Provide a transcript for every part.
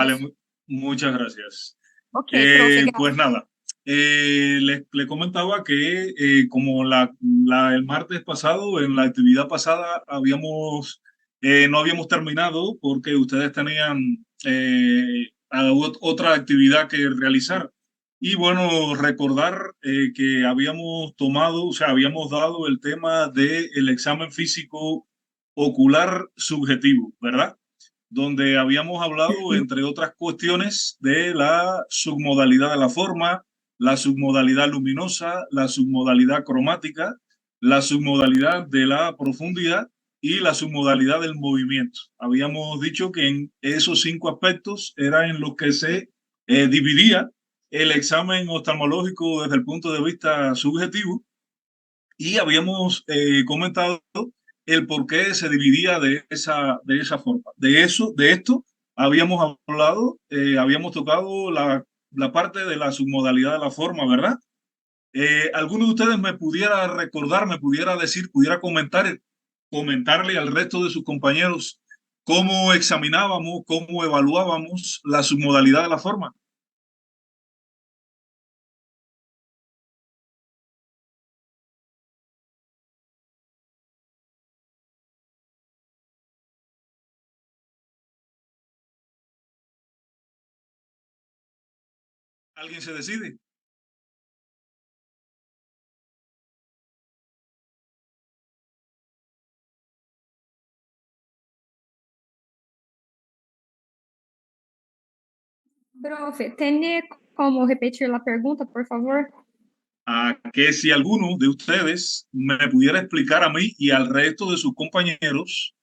Vale, muchas gracias. Ok, profe, Pues gracias. nada, le comentaba que como el martes pasado, en la actividad pasada, no habíamos terminado porque ustedes tenían otra actividad que realizar. Y bueno, recordar que habíamos tomado, o sea, habíamos dado el tema del examen físico ocular subjetivo, ¿verdad? Donde habíamos hablado, entre otras cuestiones, de la submodalidad de la forma, la submodalidad luminosa, la submodalidad cromática, la submodalidad de la profundidad y la submodalidad del movimiento. Habíamos dicho que en esos 5 aspectos eran en los que se dividía el examen oftalmológico desde el punto de vista subjetivo y habíamos comentado el por qué se dividía de esa forma. De esto habíamos hablado, habíamos tocado la parte de la submodalidad de la forma, ¿verdad? ¿Alguno de ustedes me pudiera recordar, me pudiera decir, pudiera comentarle al resto de sus compañeros cómo examinábamos, cómo evaluábamos la submodalidad de la forma? ¿Alguien se decide? Profe, ¿tiene como repetir la pregunta, por favor? A que si alguno de ustedes me pudiera explicar a mí y al resto de sus compañeros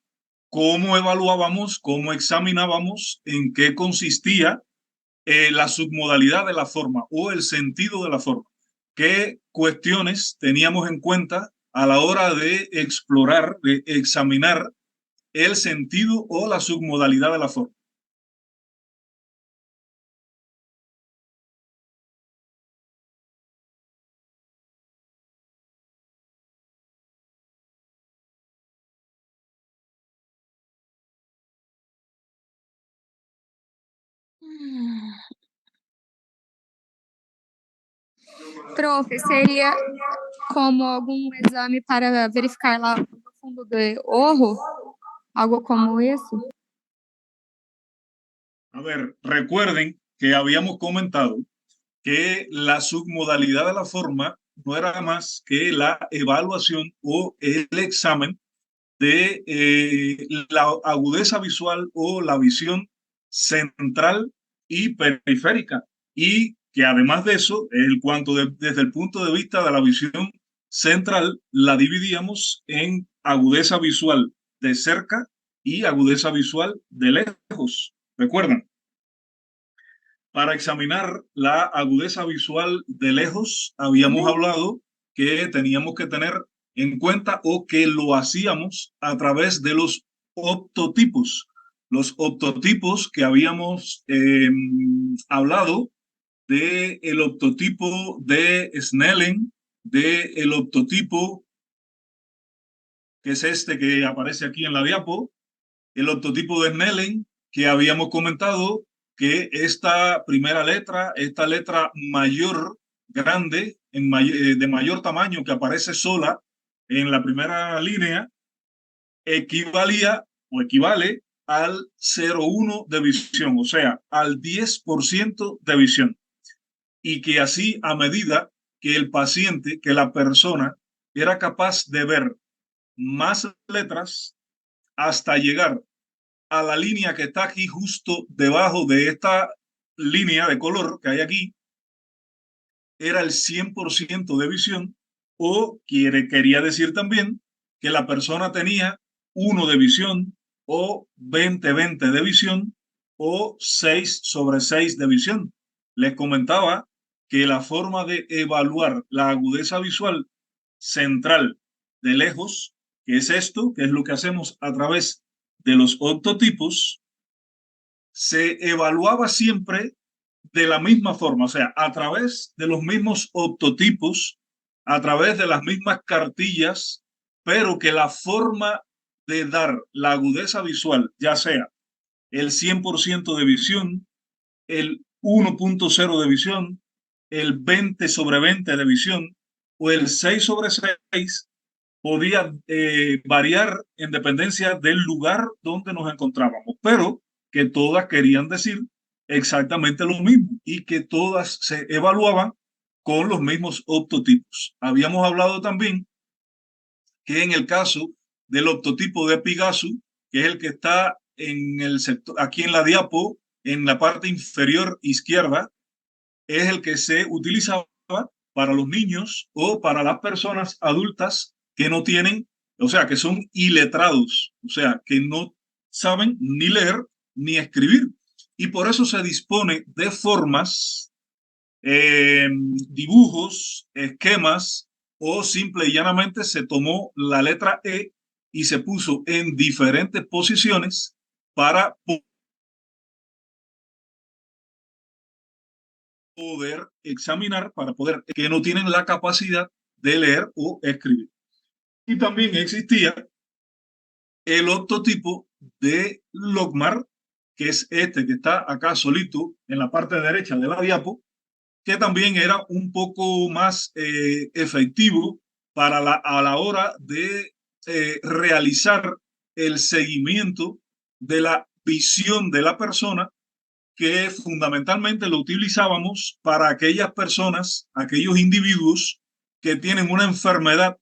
cómo evaluábamos, cómo examinábamos, en qué consistía la submodalidad de la forma o el sentido de la forma. ¿Qué cuestiones teníamos en cuenta a la hora de explorar, de examinar el sentido o la submodalidad de la forma? Profe, sería como algún exame para verificar lá o fundo de ojo, algo como eso. A ver, recuerden que habíamos comentado que la submodalidad de la forma no era más que la evaluación o el examen de la agudeza visual o la visión central y periférica. Y que además de eso, desde el punto de vista de la visión central, la dividíamos en agudeza visual de cerca y agudeza visual de lejos. ¿Recuerdan? Para examinar la agudeza visual de lejos, habíamos hablado que teníamos que tener en cuenta o que lo hacíamos a través de los optotipos. Los optotipos que habíamos hablado de el optotipo de Snellen, de el optotipo que es este que aparece aquí en la diapo, el optotipo de Snellen, que habíamos comentado que esta primera letra, esta letra mayor, grande, de mayor tamaño, que aparece sola en la primera línea, equivalía o equivale al 0,1 de visión, o sea, al 10% de visión. Y que así, a medida que el paciente, que la persona, era capaz de ver más letras hasta llegar a la línea que está aquí justo debajo de esta línea de color que hay aquí, era el 100% de visión, o quería decir también que la persona tenía 1 de visión, o 20/20 de visión, o 6/6 de visión. Les comentaba que la forma de evaluar la agudeza visual central de lejos, que es esto, que es lo que hacemos a través de los octotipos, se evaluaba siempre de la misma forma, o sea, a través de los mismos octotipos, a través de las mismas cartillas, pero que la forma de dar la agudeza visual, ya sea el 100% de visión, el 1.0 de visión, el 20/20 de visión o el 6/6 podía variar en dependencia del lugar donde nos encontrábamos, pero que todas querían decir exactamente lo mismo y que todas se evaluaban con los mismos optotipos. Habíamos hablado también que en el caso del optotipo de Pigasu, que es el que está en el sector, aquí en la diapo, en la parte inferior izquierda, es el que se utilizaba para los niños o para las personas adultas que no tienen, o sea, que son iletrados, o sea, que no saben ni leer ni escribir. Y por eso se dispone de formas, dibujos, esquemas, o simple y llanamente se tomó la letra E y se puso en diferentes posiciones para poder examinar, para poder, que no tienen la capacidad de leer o escribir. Y también existía el octotipo de Logmar, que es este que está acá solito en la parte derecha de la diapo, que también era un poco más efectivo a la hora de realizar el seguimiento de la visión de la persona, que fundamentalmente lo utilizábamos para aquellas personas, aquellos individuos que tienen una enfermedad,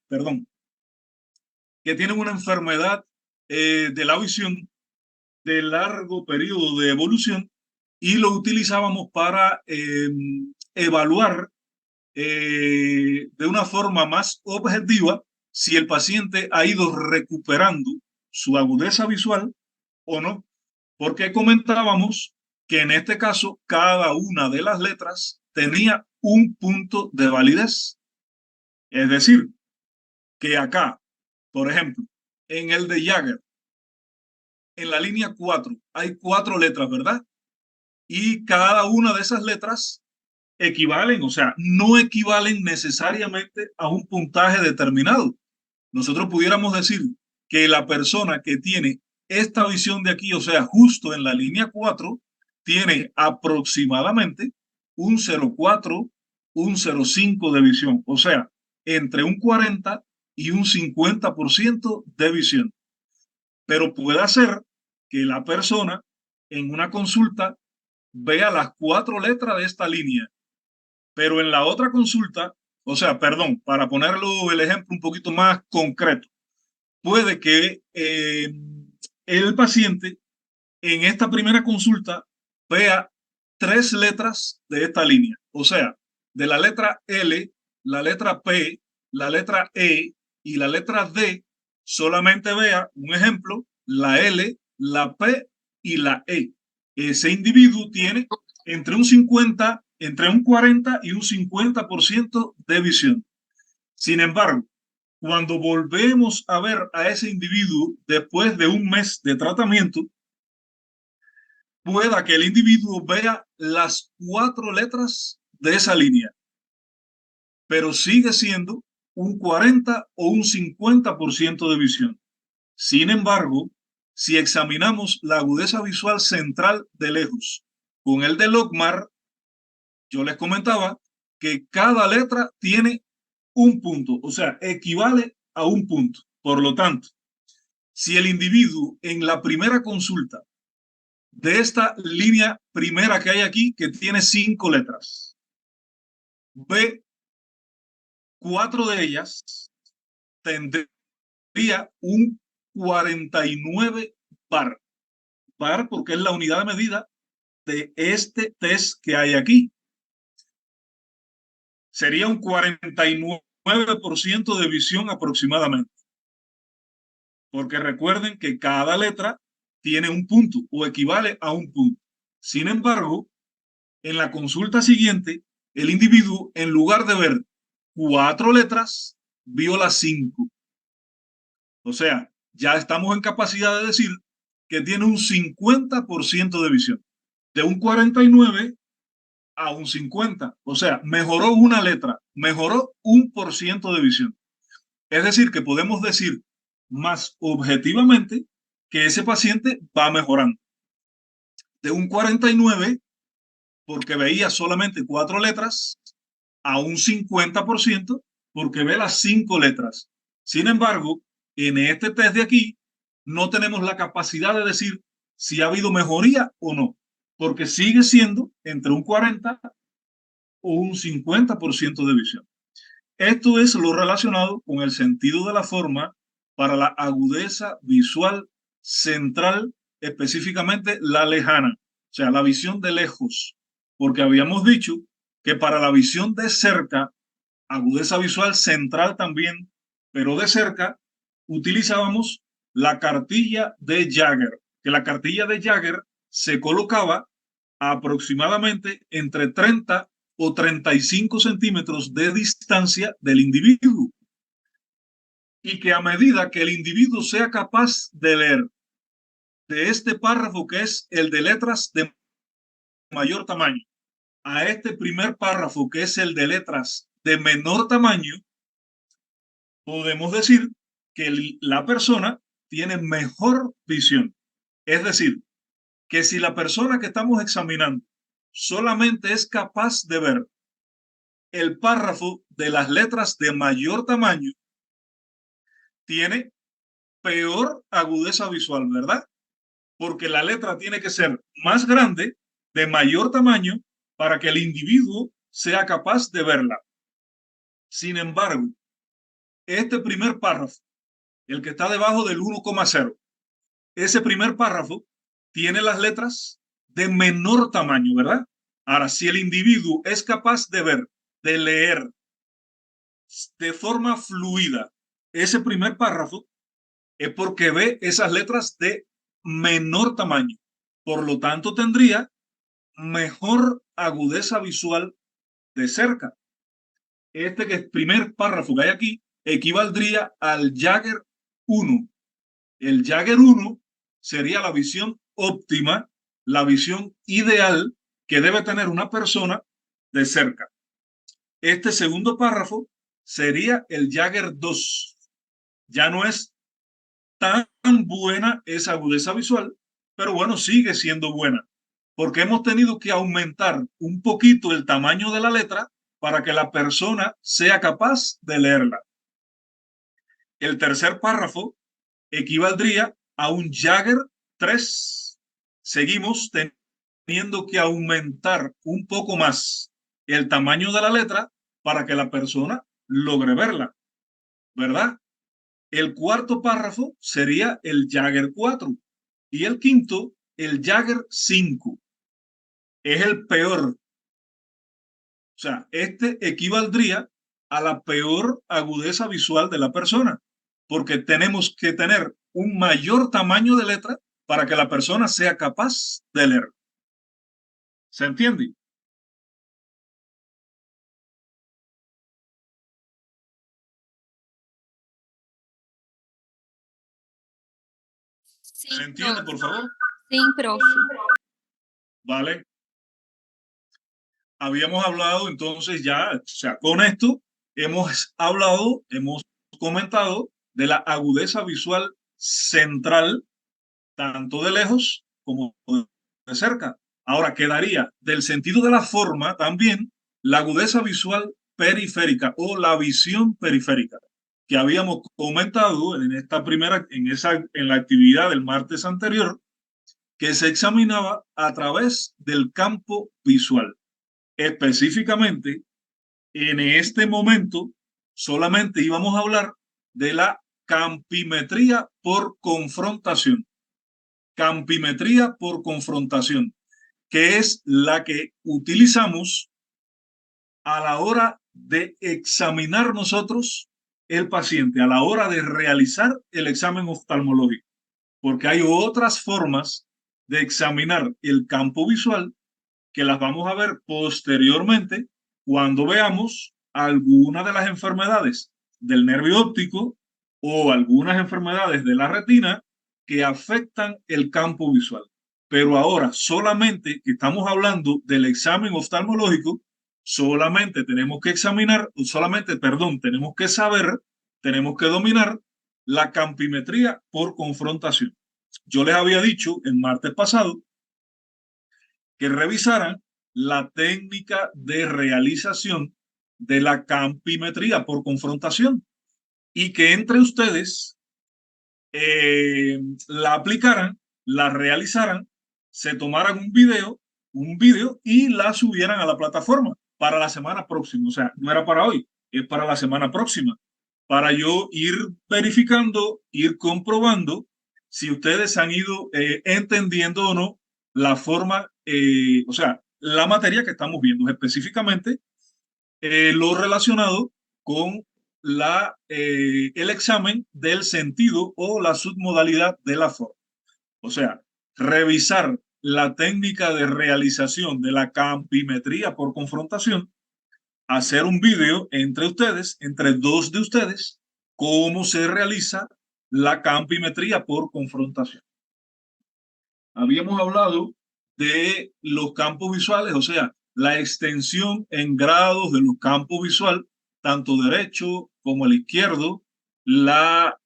perdón, que tienen una enfermedad de la visión de largo periodo de evolución, y lo utilizábamos para evaluar de una forma más objetiva si el paciente ha ido recuperando su agudeza visual o no, porque comentábamos que en este caso cada una de las letras tenía un punto de validez. Es decir, que acá, por ejemplo, en el de Jagger, en la línea 4, hay 4 letras, ¿verdad? Y cada una de esas letras equivalen, o sea, no equivalen necesariamente a un puntaje determinado. Nosotros pudiéramos decir que la persona que tiene esta visión de aquí, o sea, justo en la línea 4, tiene aproximadamente un 0,4, un 0,5 de visión, o sea, entre un 40 y un 50% de visión. Pero puede ser que la persona en una consulta vea las 4 letras de esta línea, pero en la otra consulta, o sea, perdón, para ponerlo el ejemplo un poquito más concreto, puede que el paciente en esta primera consulta vea 3 letras de esta línea, o sea, de la letra L, la letra P, la letra E y la letra D, solamente vea, un ejemplo, la L, la P y la E. Ese individuo tiene entre un 40 y un 50% de visión. Sin embargo, cuando volvemos a ver a ese individuo después de un mes de tratamiento, pueda que el individuo vea las 4 letras de esa línea, pero sigue siendo un 40 o un 50% de visión. Sin embargo, si examinamos la agudeza visual central de lejos con el de Logmar, yo les comentaba que cada letra tiene un punto, o sea, equivale a un punto. Por lo tanto, si el individuo en la primera consulta de esta línea primera que hay aquí, que tiene 5 letras, ve 4 de ellas, tendría un 49 bar. Bar porque es la unidad de medida de este test que hay aquí. Sería un 49% de visión aproximadamente. Porque recuerden que cada letra tiene un punto o equivale a un punto. Sin embargo, en la consulta siguiente, el individuo, en lugar de ver 4 letras, vio las 5. O sea, ya estamos en capacidad de decir que tiene un 50% de visión. De un 49 a un 50. O sea, mejoró una letra, mejoró 1% de visión. Es decir, que podemos decir más objetivamente que ese paciente va mejorando. de un 49, porque veía solamente 4 letras, a un 50% porque ve las 5 letras. Sin embargo, en este test de aquí no tenemos la capacidad de decir si ha habido mejoría o no, porque sigue siendo entre un 40 o un 50% de visión. Esto es lo relacionado con el sentido de la forma para la agudeza visual central, específicamente la lejana, o sea, la visión de lejos, porque habíamos dicho que para la visión de cerca, agudeza visual central también, pero de cerca, utilizábamos la cartilla de Jagger, que la cartilla de Jagger se colocaba aproximadamente entre 30 o 35 centímetros de distancia del individuo, y que a medida que el individuo sea capaz de leer de este párrafo, que es el de letras de mayor tamaño, a este primer párrafo, que es el de letras de menor tamaño, podemos decir que la persona tiene mejor visión. Es decir, que si la persona que estamos examinando solamente es capaz de ver el párrafo de las letras de mayor tamaño, tiene peor agudeza visual, ¿verdad? Porque la letra tiene que ser más grande, de mayor tamaño, para que el individuo sea capaz de verla. Sin embargo, este primer párrafo, el que está debajo del 1,0, ese primer párrafo tiene las letras de menor tamaño, ¿verdad? Ahora, si el individuo es capaz de ver, de leer de forma fluida ese primer párrafo, es porque ve esas letras de menor tamaño. Por lo tanto, tendría mejor agudeza visual de cerca. Este que es primer párrafo que hay aquí equivaldría al Jagger 1. El Jagger 1 sería la visión óptima, la visión ideal que debe tener una persona de cerca. Este segundo párrafo sería el Jagger 2. Ya no es tan buena esa agudeza visual, pero bueno, sigue siendo buena, porque hemos tenido que aumentar un poquito el tamaño de la letra para que la persona sea capaz de leerla. El tercer párrafo equivaldría a un Jagger 3. Seguimos teniendo que aumentar un poco más el tamaño de la letra para que la persona logre verla, ¿verdad? El cuarto párrafo sería el Jagger 4 y el quinto, el Jagger 5. Es el peor. O sea, este equivaldría a la peor agudeza visual de la persona, porque tenemos que tener un mayor tamaño de letra para que la persona sea capaz de leer. ¿Se entiende? ¿Se Sim, entiende, prof. por favor? Sim, prof. Vale. Habíamos hablado entonces ya, o sea, con esto hemos hablado, hemos comentado de la agudeza visual central, tanto de lejos como de cerca. Ahora quedaría del sentido de la forma también la agudeza visual periférica o la visión periférica, que habíamos comentado en esta primera, en la actividad del martes anterior, que se examinaba a través del campo visual. Específicamente, en este momento solamente íbamos a hablar de la campimetría por confrontación. Campimetría por confrontación, que es la que utilizamos a la hora de examinar nosotros el paciente, a la hora de realizar el examen oftalmológico, porque hay otras formas de examinar el campo visual que las vamos a ver posteriormente cuando veamos alguna de las enfermedades del nervio óptico o algunas enfermedades de la retina que afectan el campo visual. Pero ahora, solamente que estamos hablando del examen oftalmológico, solamente tenemos que examinar, solamente, perdón, tenemos que saber, tenemos que dominar la campimetría por confrontación. Yo les había dicho el martes pasado que revisaran la técnica de realización de la campimetría por confrontación y que entre ustedes la aplicaran, la realizaran, se tomaran un video y la subieran a la plataforma para la semana próxima. O sea, no era para hoy, es para la semana próxima, para yo ir verificando, ir comprobando si ustedes han ido entendiendo o no la forma, o sea, la materia que estamos viendo específicamente, lo relacionado con el examen del sentido o la submodalidad de la forma. O sea, revisar la técnica de realización de la campimetría por confrontación, hacer un video entre ustedes, entre dos de ustedes, cómo se realiza la campimetría por confrontación. Habíamos hablado de los campos visuales, o sea, la extensión en grados de los campos visual, tanto derecho como el izquierdo, la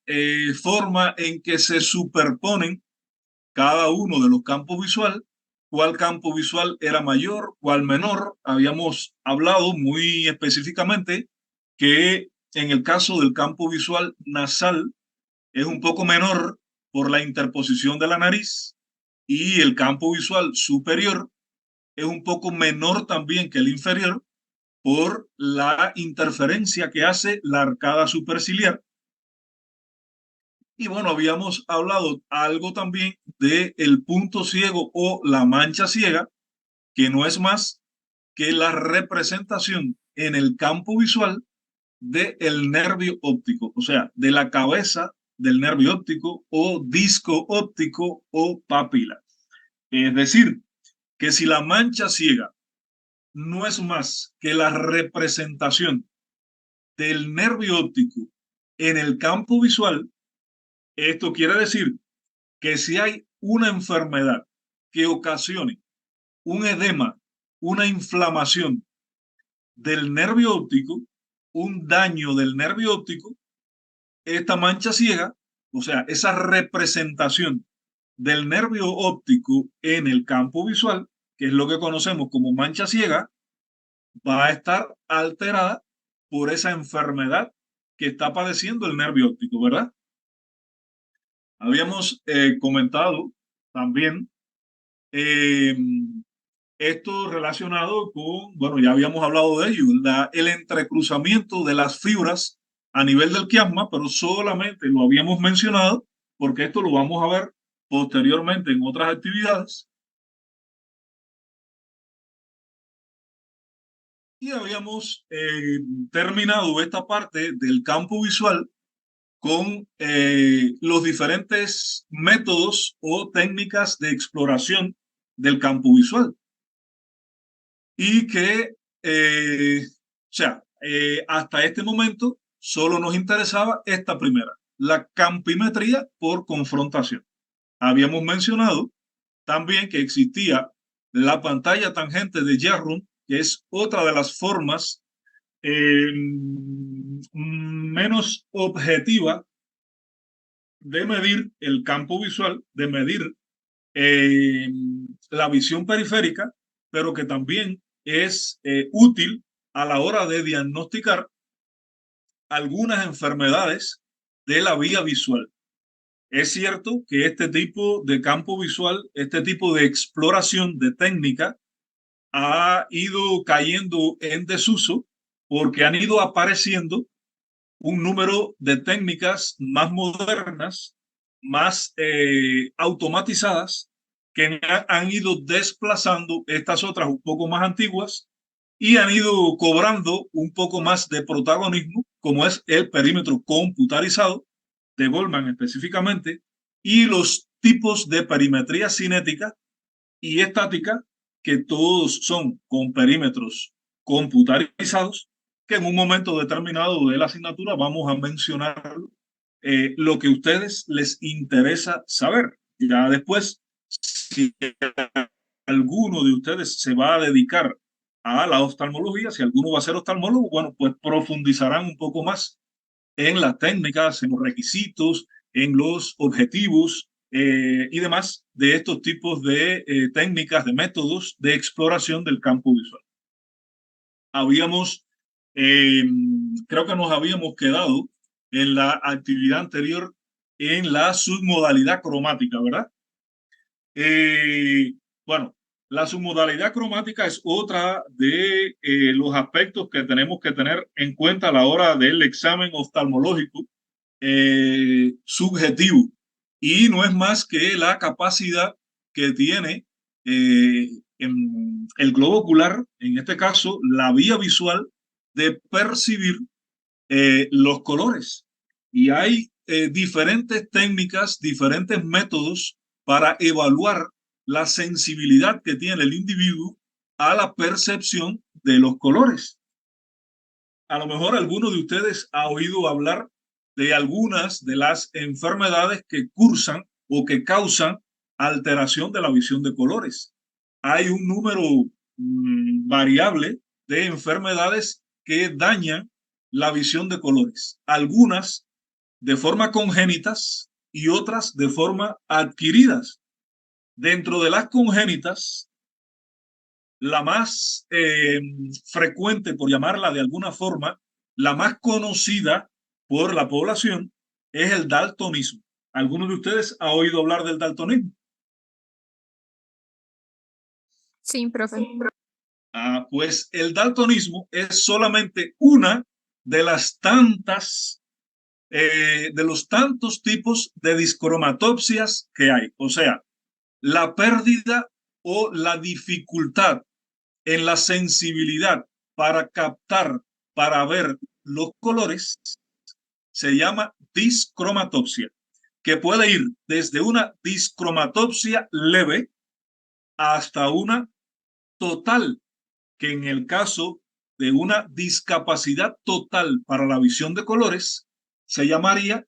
forma en que se superponen cada uno de los campos visual, cuál campo visual era mayor, cuál menor. Habíamos hablado muy específicamente que en el caso del campo visual nasal es un poco menor por la interposición de la nariz y el campo visual superior es un poco menor también que el inferior por la interferencia que hace la arcada superciliar. Y bueno, habíamos hablado algo también de el punto ciego o la mancha ciega, que no es más que la representación en el campo visual del nervio óptico, o sea, de la cabeza del nervio óptico o disco óptico o papila. Es decir, que si la mancha ciega no es más que la representación del nervio óptico en el campo visual, esto quiere decir que si hay una enfermedad que ocasione un edema, una inflamación del nervio óptico, un daño del nervio óptico, esta mancha ciega, o sea, esa representación del nervio óptico en el campo visual, que es lo que conocemos como mancha ciega, va a estar alterada por esa enfermedad que está padeciendo el nervio óptico, ¿verdad? Habíamos comentado también eh, esto relacionado con, bueno, ya habíamos hablado de ello, el entrecruzamiento de las fibras a nivel del quiasma, pero solamente lo habíamos mencionado porque esto lo vamos a ver posteriormente en otras actividades. Y habíamos terminado esta parte del campo visual con los diferentes métodos o técnicas de exploración del campo visual. Y que, o sea, hasta este momento solo nos interesaba esta primera, la campimetría por confrontación. Habíamos mencionado también que existía la pantalla tangente de Jerrum, que es otra de las formas menos objetiva de medir el campo visual, de medir la visión periférica, pero que también es útil a la hora de diagnosticar algunas enfermedades de la vía visual. Es cierto que este tipo de campo visual, este tipo de exploración de técnica ha ido cayendo en desuso porque han ido apareciendo un número de técnicas más modernas, más automatizadas, que han ido desplazando estas otras un poco más antiguas y han ido cobrando un poco más de protagonismo, como es el perímetro computarizado de Goldman específicamente, y los tipos de perimetría cinética y estática, que todos son con perímetros computarizados, que en un momento determinado de la asignatura vamos a mencionar lo que a ustedes les interesa saber. Ya después, si alguno de ustedes se va a dedicar a la oftalmología, si alguno va a ser oftalmólogo, bueno, pues profundizarán un poco más en las técnicas, en los requisitos, en los objetivos, y demás de estos tipos de técnicas, de métodos de exploración del campo visual. Habíamos, creo que nos habíamos quedado en la actividad anterior en la submodalidad cromática, ¿verdad? Bueno, la submodalidad cromática es otra de los aspectos que tenemos que tener en cuenta a la hora del examen oftalmológico subjetivo, y no es más que la capacidad que tiene en el globo ocular, en este caso la vía visual, de percibir los colores. Y hay diferentes técnicas, diferentes métodos para evaluar la sensibilidad que tiene el individuo a la percepción de los colores. A lo mejor alguno de ustedes ha oído hablar de algunas de las enfermedades que cursan o que causan alteración de la visión de colores. Hay un número variable de enfermedades que dañan la visión de colores. Algunas de forma congénitas y otras de forma adquiridas. Dentro de las congénitas, la más frecuente, por llamarla de alguna forma, la más conocida por la población, es el daltonismo. ¿Alguno de ustedes ha oído hablar del daltonismo? Sim, profe. Pues el daltonismo es solamente una de las tantas, de los tantos tipos de discromatopsias que hay. O sea, la pérdida o la dificultad en la sensibilidad para captar, para ver los colores, se llama discromatopsia, que puede ir desde una discromatopsia leve hasta una total, que en el caso de una discapacidad total para la visión de colores, se llamaría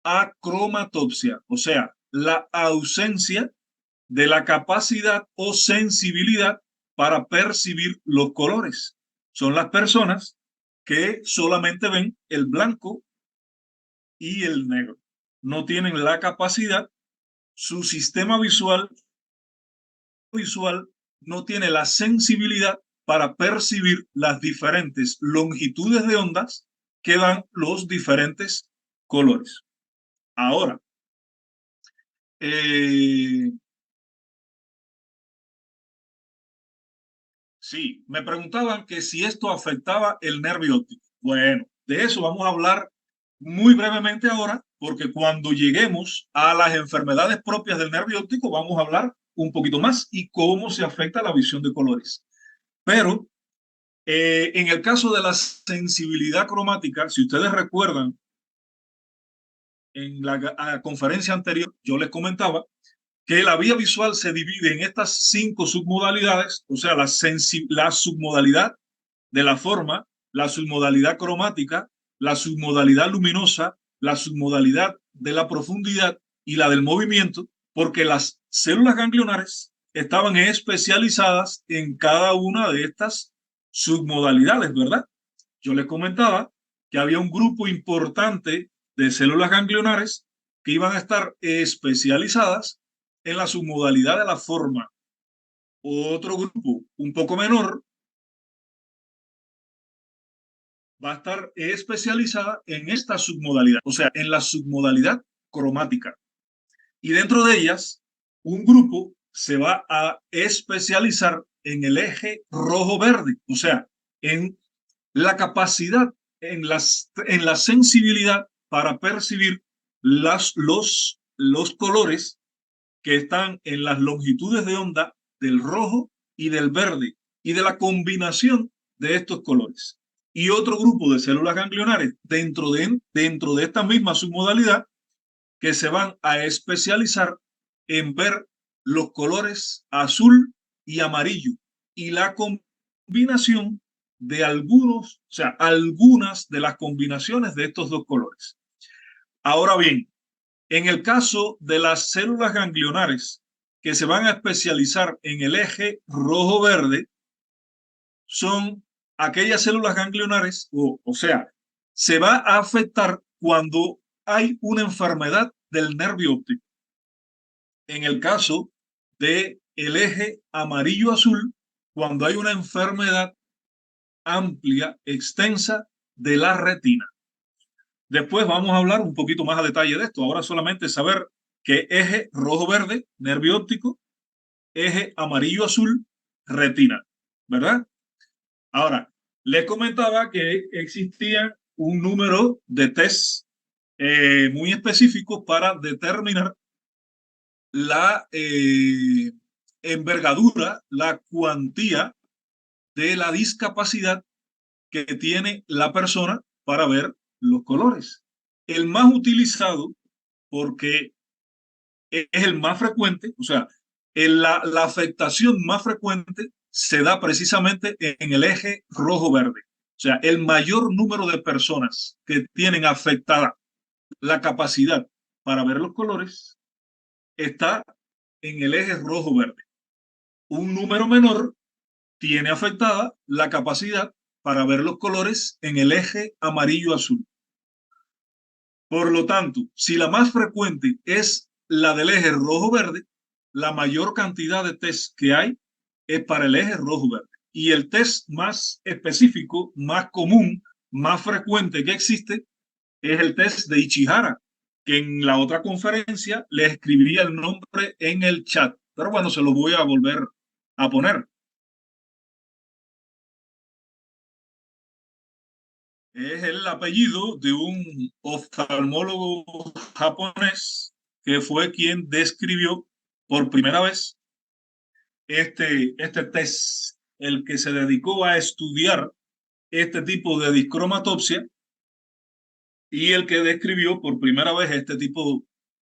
acromatopsia, o sea, la ausencia de la capacidad o sensibilidad para percibir los colores. Son las personas que solamente ven el blanco y el negro. No tienen la capacidad, su sistema visual no tiene la sensibilidad para percibir las diferentes longitudes de ondas que dan los diferentes colores. Ahora, sí, me preguntaban que si esto afectaba el nervio óptico. Bueno, de eso vamos a hablar muy brevemente ahora, porque cuando lleguemos a las enfermedades propias del nervio óptico, vamos a hablar un poquito más y cómo se afecta la visión de colores. Pero en el caso de la sensibilidad cromática, si ustedes recuerdan, en la conferencia anterior yo les comentaba que la vía visual se divide en estas 5 submodalidades, o sea, la submodalidad de la forma, la submodalidad cromática, la submodalidad luminosa, la submodalidad de la profundidad y la del movimiento, porque las células ganglionares estaban especializadas en cada una de estas submodalidades, ¿verdad? Yo les comentaba que había un grupo importante de células ganglionares que iban a estar especializadas en la submodalidad de la forma. Otro grupo un poco menor va a estar especializada en esta submodalidad, o sea, en la submodalidad cromática. Y dentro de ellas, un grupo se va a especializar en el eje rojo-verde, o sea, en la capacidad, en la sensibilidad para percibir los colores que están en las longitudes de onda del rojo y del verde y de la combinación de estos colores. Y otro grupo de células ganglionares dentro de esta misma submodalidad que se van a especializar en ver los colores azul y amarillo y la combinación de algunos, o sea, algunas de las combinaciones de estos dos colores. Ahora bien, en el caso de las células ganglionares que se van a especializar en el eje rojo-verde, son aquellas células ganglionares, o sea, se va a afectar cuando hay una enfermedad del nervio óptico. en el caso de el eje amarillo-azul, cuando hay una enfermedad amplia, extensa de la retina. Después vamos a hablar un poquito más a detalle de esto. Ahora solamente saber que eje rojo-verde, nervio óptico, eje amarillo-azul, retina, ¿verdad? Ahora, les comentaba que existía un número de test muy específicos para determinar la envergadura, la cuantía de la discapacidad que tiene la persona para ver los colores. El más utilizado, porque es el más frecuente, o sea, la afectación más frecuente se da precisamente en el eje rojo-verde. O sea, el mayor número de personas que tienen afectada la capacidad para ver los colores está en el eje rojo-verde. Un número menor tiene afectada la capacidad para ver los colores en el eje amarillo-azul. Por lo tanto, si la más frecuente es la del eje rojo-verde, la mayor cantidad de test que hay es para el eje rojo-verde. Y el test más específico, más común, más frecuente que existe es el test de Ichihara, que en la otra conferencia les escribiría el nombre en el chat. Pero bueno, se lo voy a volver a poner. Es el apellido de un oftalmólogo japonés que fue quien describió por primera vez este test, el que se dedicó a estudiar este tipo de discromatopsia y el que describió por primera vez este tipo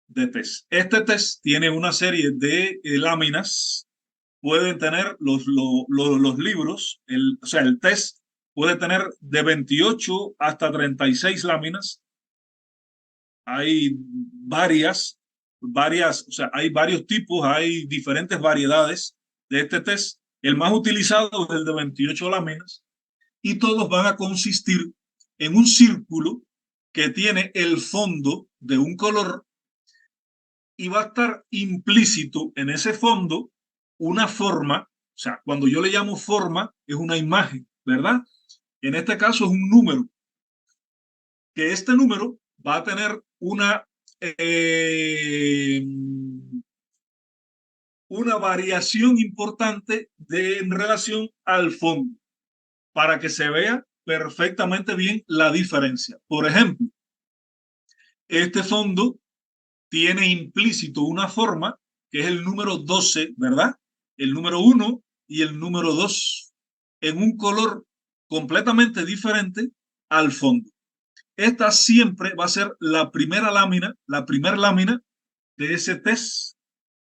de test. Este test tiene una serie de láminas, pueden tener los libros, o sea, el test puede tener de 28 hasta 36 láminas. Hay o sea, hay varios tipos, hay diferentes variedades de este test. El más utilizado es el de 28 láminas y todos van a consistir en un círculo que tiene el fondo de un color y va a estar implícito en ese fondo una forma, o sea, cuando yo le llamo forma, es una imagen, ¿verdad? En este caso es un número, que este número va a tener una variación importante en relación al fondo, para que se vea perfectamente bien la diferencia. Por ejemplo, este fondo tiene implícito una forma que es el número 12, ¿verdad? El número 1 y el número 2 en un color completamente diferente al fondo. Esta siempre va a ser la primera lámina de ese test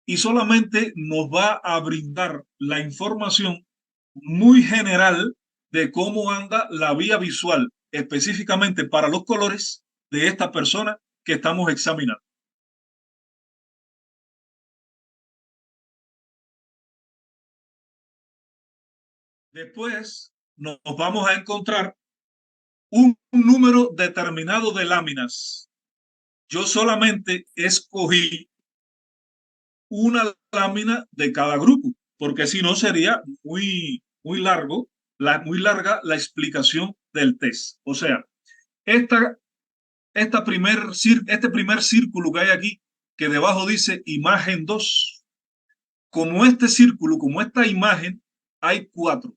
y solamente nos va a brindar la información muy general de cómo anda la vía visual, específicamente para los colores de esta persona que estamos examinando. Después nos vamos a encontrar un número determinado de láminas. Yo solamente escogí una lámina de cada grupo, porque si no sería muy larga la explicación del test. O sea, este primer círculo que hay aquí, que debajo dice imagen 2, como este círculo, como esta imagen, hay 4.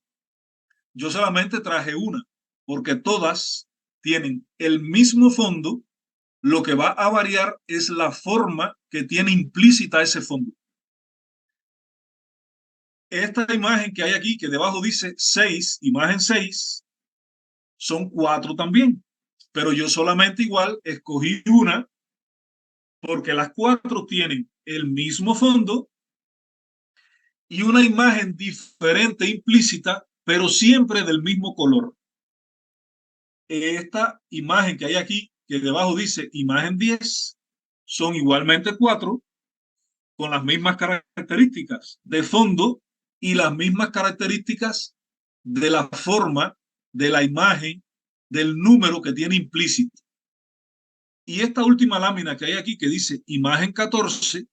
Yo solamente traje una, porque todas tienen el mismo fondo, lo que va a variar es la forma que tiene implícita ese fondo. Esta imagen que hay aquí, que debajo dice 6, imagen 6, son 4 también, pero yo solamente igual escogí una porque las 4 tienen el mismo fondo y una imagen diferente implícita, pero siempre del mismo color. Esta imagen que hay aquí, que debajo dice imagen 10, son igualmente 4 con las mismas características de fondo y las mismas características de la forma, de la imagen, del número que tiene implícito. Y esta última lámina que hay aquí, que dice imagen 14,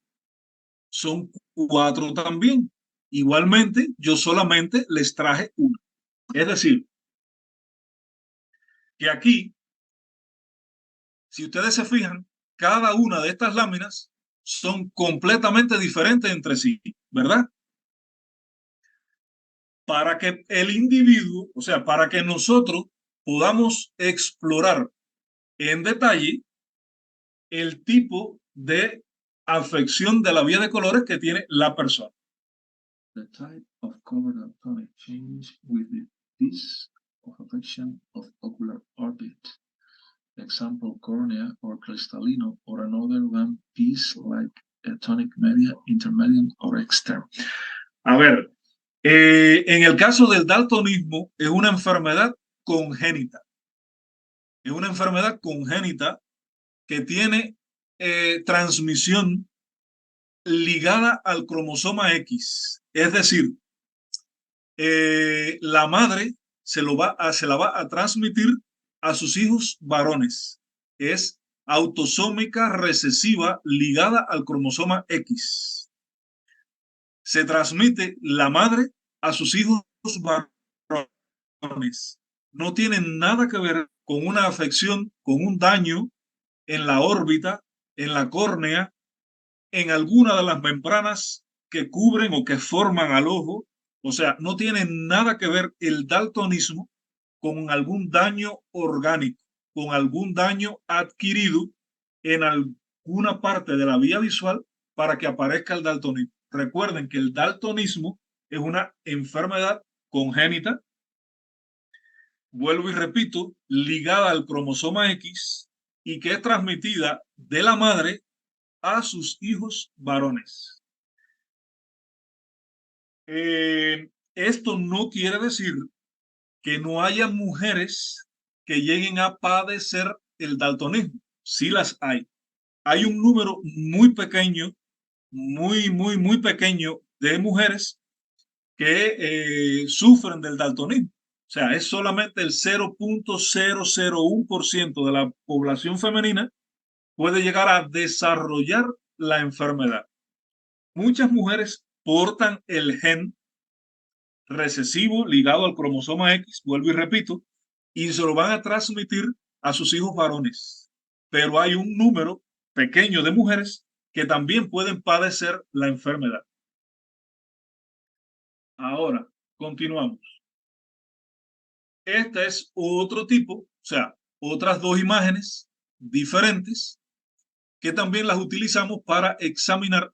son 4 también. Igualmente, yo solamente les traje una. Es decir, que aquí, si ustedes se fijan, cada una de estas láminas son completamente diferentes entre sí, ¿verdad? Para que el individuo, o sea, para que nosotros podamos explorar en detalle el tipo de afección de la vía de colores que tiene la persona. The type of color daltonic change with the disk of affection of ocular orbit. Example, cornea or cristalino or another one piece like a tonic media, intermediate or extern. A ver, en el caso del daltonismo es una enfermedad congénita. Es una enfermedad congénita que tiene transmisión ligada al cromosoma X. Es decir, la madre se la va a transmitir a sus hijos varones. Es autosómica recesiva ligada al cromosoma X. Se transmite la madre a sus hijos varones. No tiene nada que ver con una afección, con un daño en la órbita, en la córnea, en alguna de las membranas que cubren o que forman al ojo. O sea, no tiene nada que ver el daltonismo con algún daño orgánico, con algún daño adquirido en alguna parte de la vía visual para que aparezca el daltonismo. Recuerden que el daltonismo es una enfermedad congénita, vuelvo y repito, ligada al cromosoma X y que es transmitida de la madre a sus hijos varones. Esto no quiere decir que no haya mujeres que lleguen a padecer el daltonismo. Sí las hay. Hay un número muy pequeño, muy pequeño de mujeres que sufren del daltonismo. O sea, es solamente el 0.001% de la población femenina puede llegar a desarrollar la enfermedad. Muchas mujeres portan el gen recesivo ligado al cromosoma X, vuelvo y repito, y se lo van a transmitir a sus hijos varones. Pero hay un número pequeño de mujeres que también pueden padecer la enfermedad. Ahora, continuamos. Este es otro tipo, o sea, otras 2 imágenes diferentes que también las utilizamos para examinar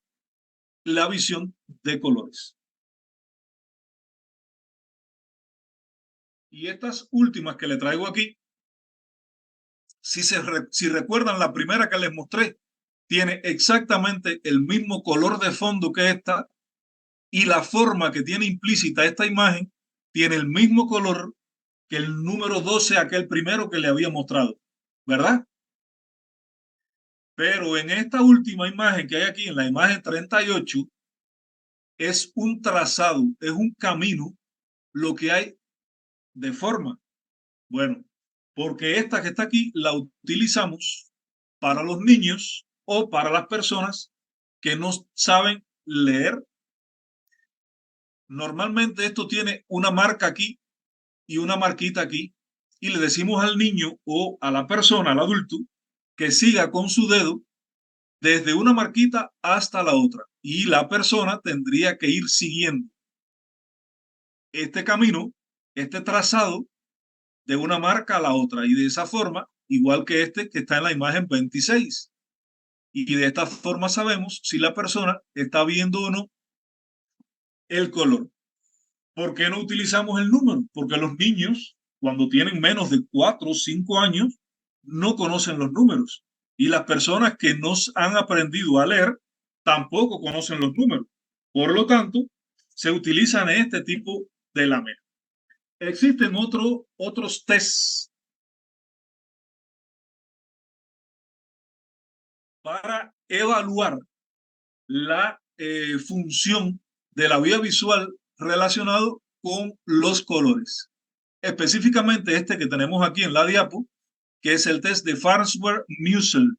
la visión de colores. Y estas últimas que le traigo aquí, si recuerdan la primera que les mostré, tiene exactamente el mismo color de fondo que esta y la forma que tiene implícita esta imagen tiene el mismo color que el número 12, aquel primero que le había mostrado, ¿verdad? Pero en esta última imagen que hay aquí, en la imagen 38, es un trazado, es un camino lo que hay de forma. Bueno, porque esta que está aquí la utilizamos para los niños o para las personas que no saben leer. Normalmente esto tiene una marca aquí y una marquita aquí y le decimos al niño o a la persona, al adulto, que siga con su dedo desde una marquita hasta la otra y la persona tendría que ir siguiendo este camino, este trazado de una marca a la otra y de esa forma, igual que este que está en la imagen 26. Y de esta forma sabemos si la persona está viendo o no el color. ¿Por qué no utilizamos el número? Porque los niños, cuando tienen menos de 4 o 5 años, no conocen los números. Y las personas que no han aprendido a leer tampoco conocen los números. Por lo tanto, se utilizan este tipo de láminas. Existen otros tests para evaluar la función de la vía visual relacionado con los colores. Específicamente este que tenemos aquí en la diapo, que es el test de Farnsworth-Musil.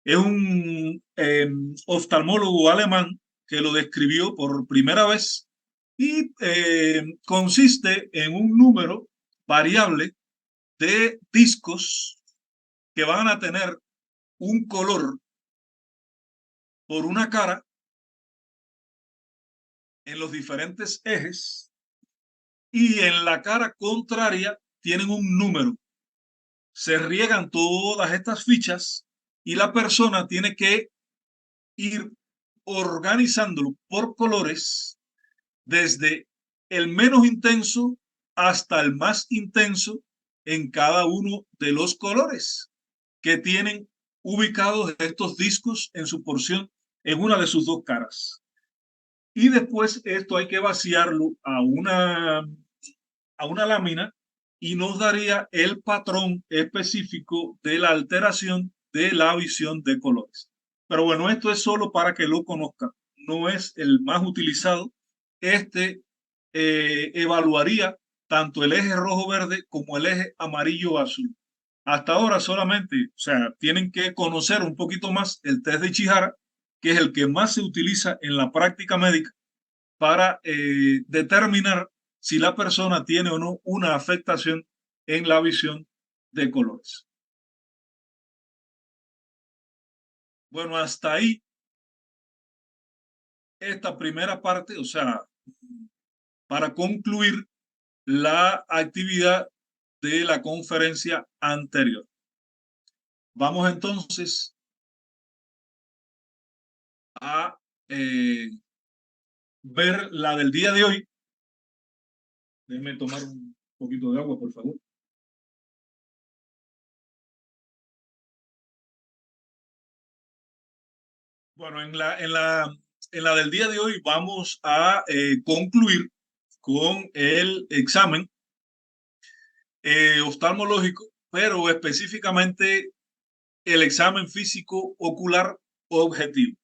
Es un oftalmólogo alemán que lo describió por primera vez y consiste en un número variable de discos que van a tener un color por una cara en los diferentes ejes y en la cara contraria tienen un número. Se riegan todas estas fichas y la persona tiene que ir organizándolo por colores desde el menos intenso hasta el más intenso en cada uno de los colores que tienen ubicados estos discos en su porción en una de sus dos caras. Y después esto hay que vaciarlo a una lámina y nos daría el patrón específico de la alteración de la visión de colores. Pero bueno, esto es solo para que lo conozcan. No es el más utilizado. Este evaluaría tanto el eje rojo-verde como el eje amarillo-azul. Hasta ahora solamente, o sea, tienen que conocer un poquito más el test de Chihara, que es el que más se utiliza en la práctica médica para determinar si la persona tiene o no una afectación en la visión de colores. Bueno, hasta ahí esta primera parte, o sea, para concluir la actividad de la conferencia anterior. Vamos entonces a ver la del día de hoy. Déjenme tomar un poquito de agua, por favor. Bueno, en la del día de hoy vamos a concluir con el examen oftalmológico, pero específicamente el examen físico ocular objetivo,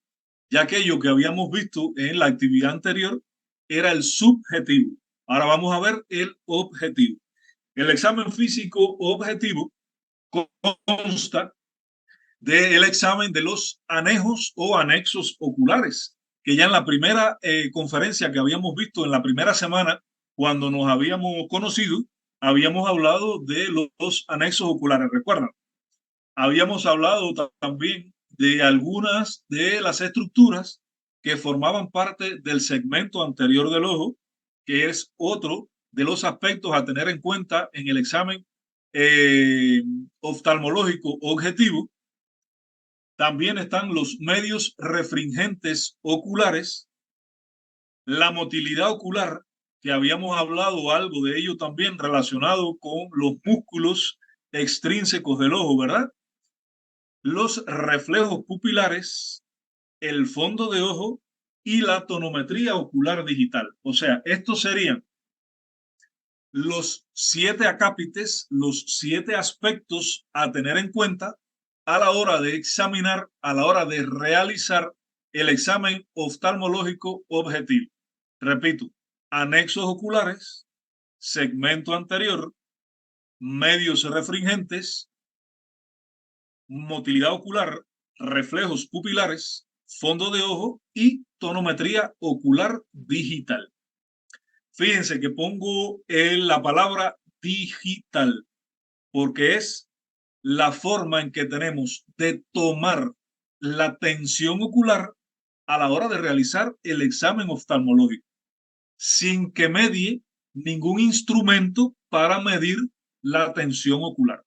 ya aquello que habíamos visto en la actividad anterior era el subjetivo. Ahora vamos a ver el objetivo. El examen físico objetivo consta del examen de los anejos o anexos oculares, que ya en la primera conferencia que habíamos visto en la primera semana, cuando nos habíamos conocido, habíamos hablado de los anexos oculares. ¿Recuerdan? Habíamos hablado también de algunas de las estructuras que formaban parte del segmento anterior del ojo, que es otro de los aspectos a tener en cuenta en el examen oftalmológico objetivo. También están los medios refringentes oculares, la motilidad ocular, que habíamos hablado algo de ello también relacionado con los músculos extrínsecos del ojo, ¿verdad? Los reflejos pupilares, el fondo de ojo y la tonometría ocular digital. O sea, estos serían los 7 acápites, los 7 aspectos a tener en cuenta a la hora de examinar, a la hora de realizar el examen oftalmológico objetivo. Repito, anexos oculares, segmento anterior, medios refringentes, motilidad ocular, reflejos pupilares, fondo de ojo y tonometría ocular digital. Fíjense que pongo la palabra digital porque es la forma en que tenemos de tomar la tensión ocular a la hora de realizar el examen oftalmológico, sin que medie ningún instrumento para medir la tensión ocular.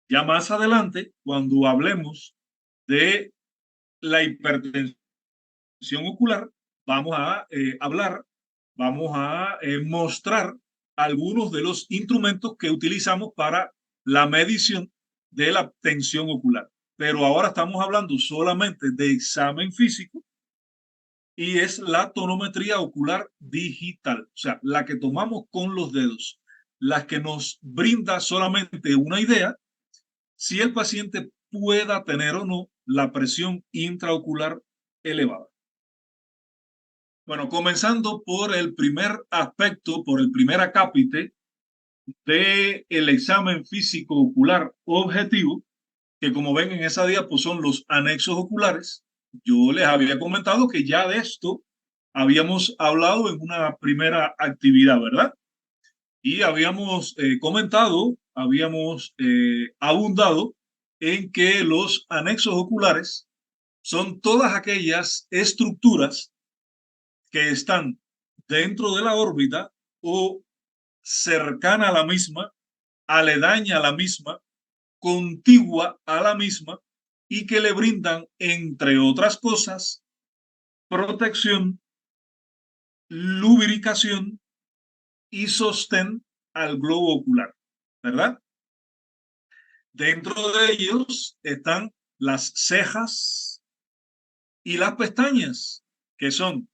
Ya más adelante, cuando hablemos de la hipertensión ocular, vamos a hablar, vamos a mostrar algunos de los instrumentos que utilizamos para la medición de la tensión ocular. Pero ahora estamos hablando solamente de examen físico y es la tonometría ocular digital, o sea, la que tomamos con los dedos, la que nos brinda solamente una idea si el paciente pueda tener o no la presión intraocular elevada. Bueno, comenzando por el primer aspecto, por el primer acápite del examen físico ocular objetivo, que como ven en esa diapositiva son los anexos oculares. yo les había comentado que ya de esto habíamos hablado en una primera actividad, ¿verdad? Y habíamos comentado, habíamos abundado en que los anexos oculares son todas aquellas estructuras que están dentro de la órbita o cercana a la misma, aledaña a la misma, contigua a la misma y que le brindan, entre otras cosas, protección, lubricación y sostén al globo ocular, ¿verdad? Dentro de ellos están las cejas y las pestañas, que son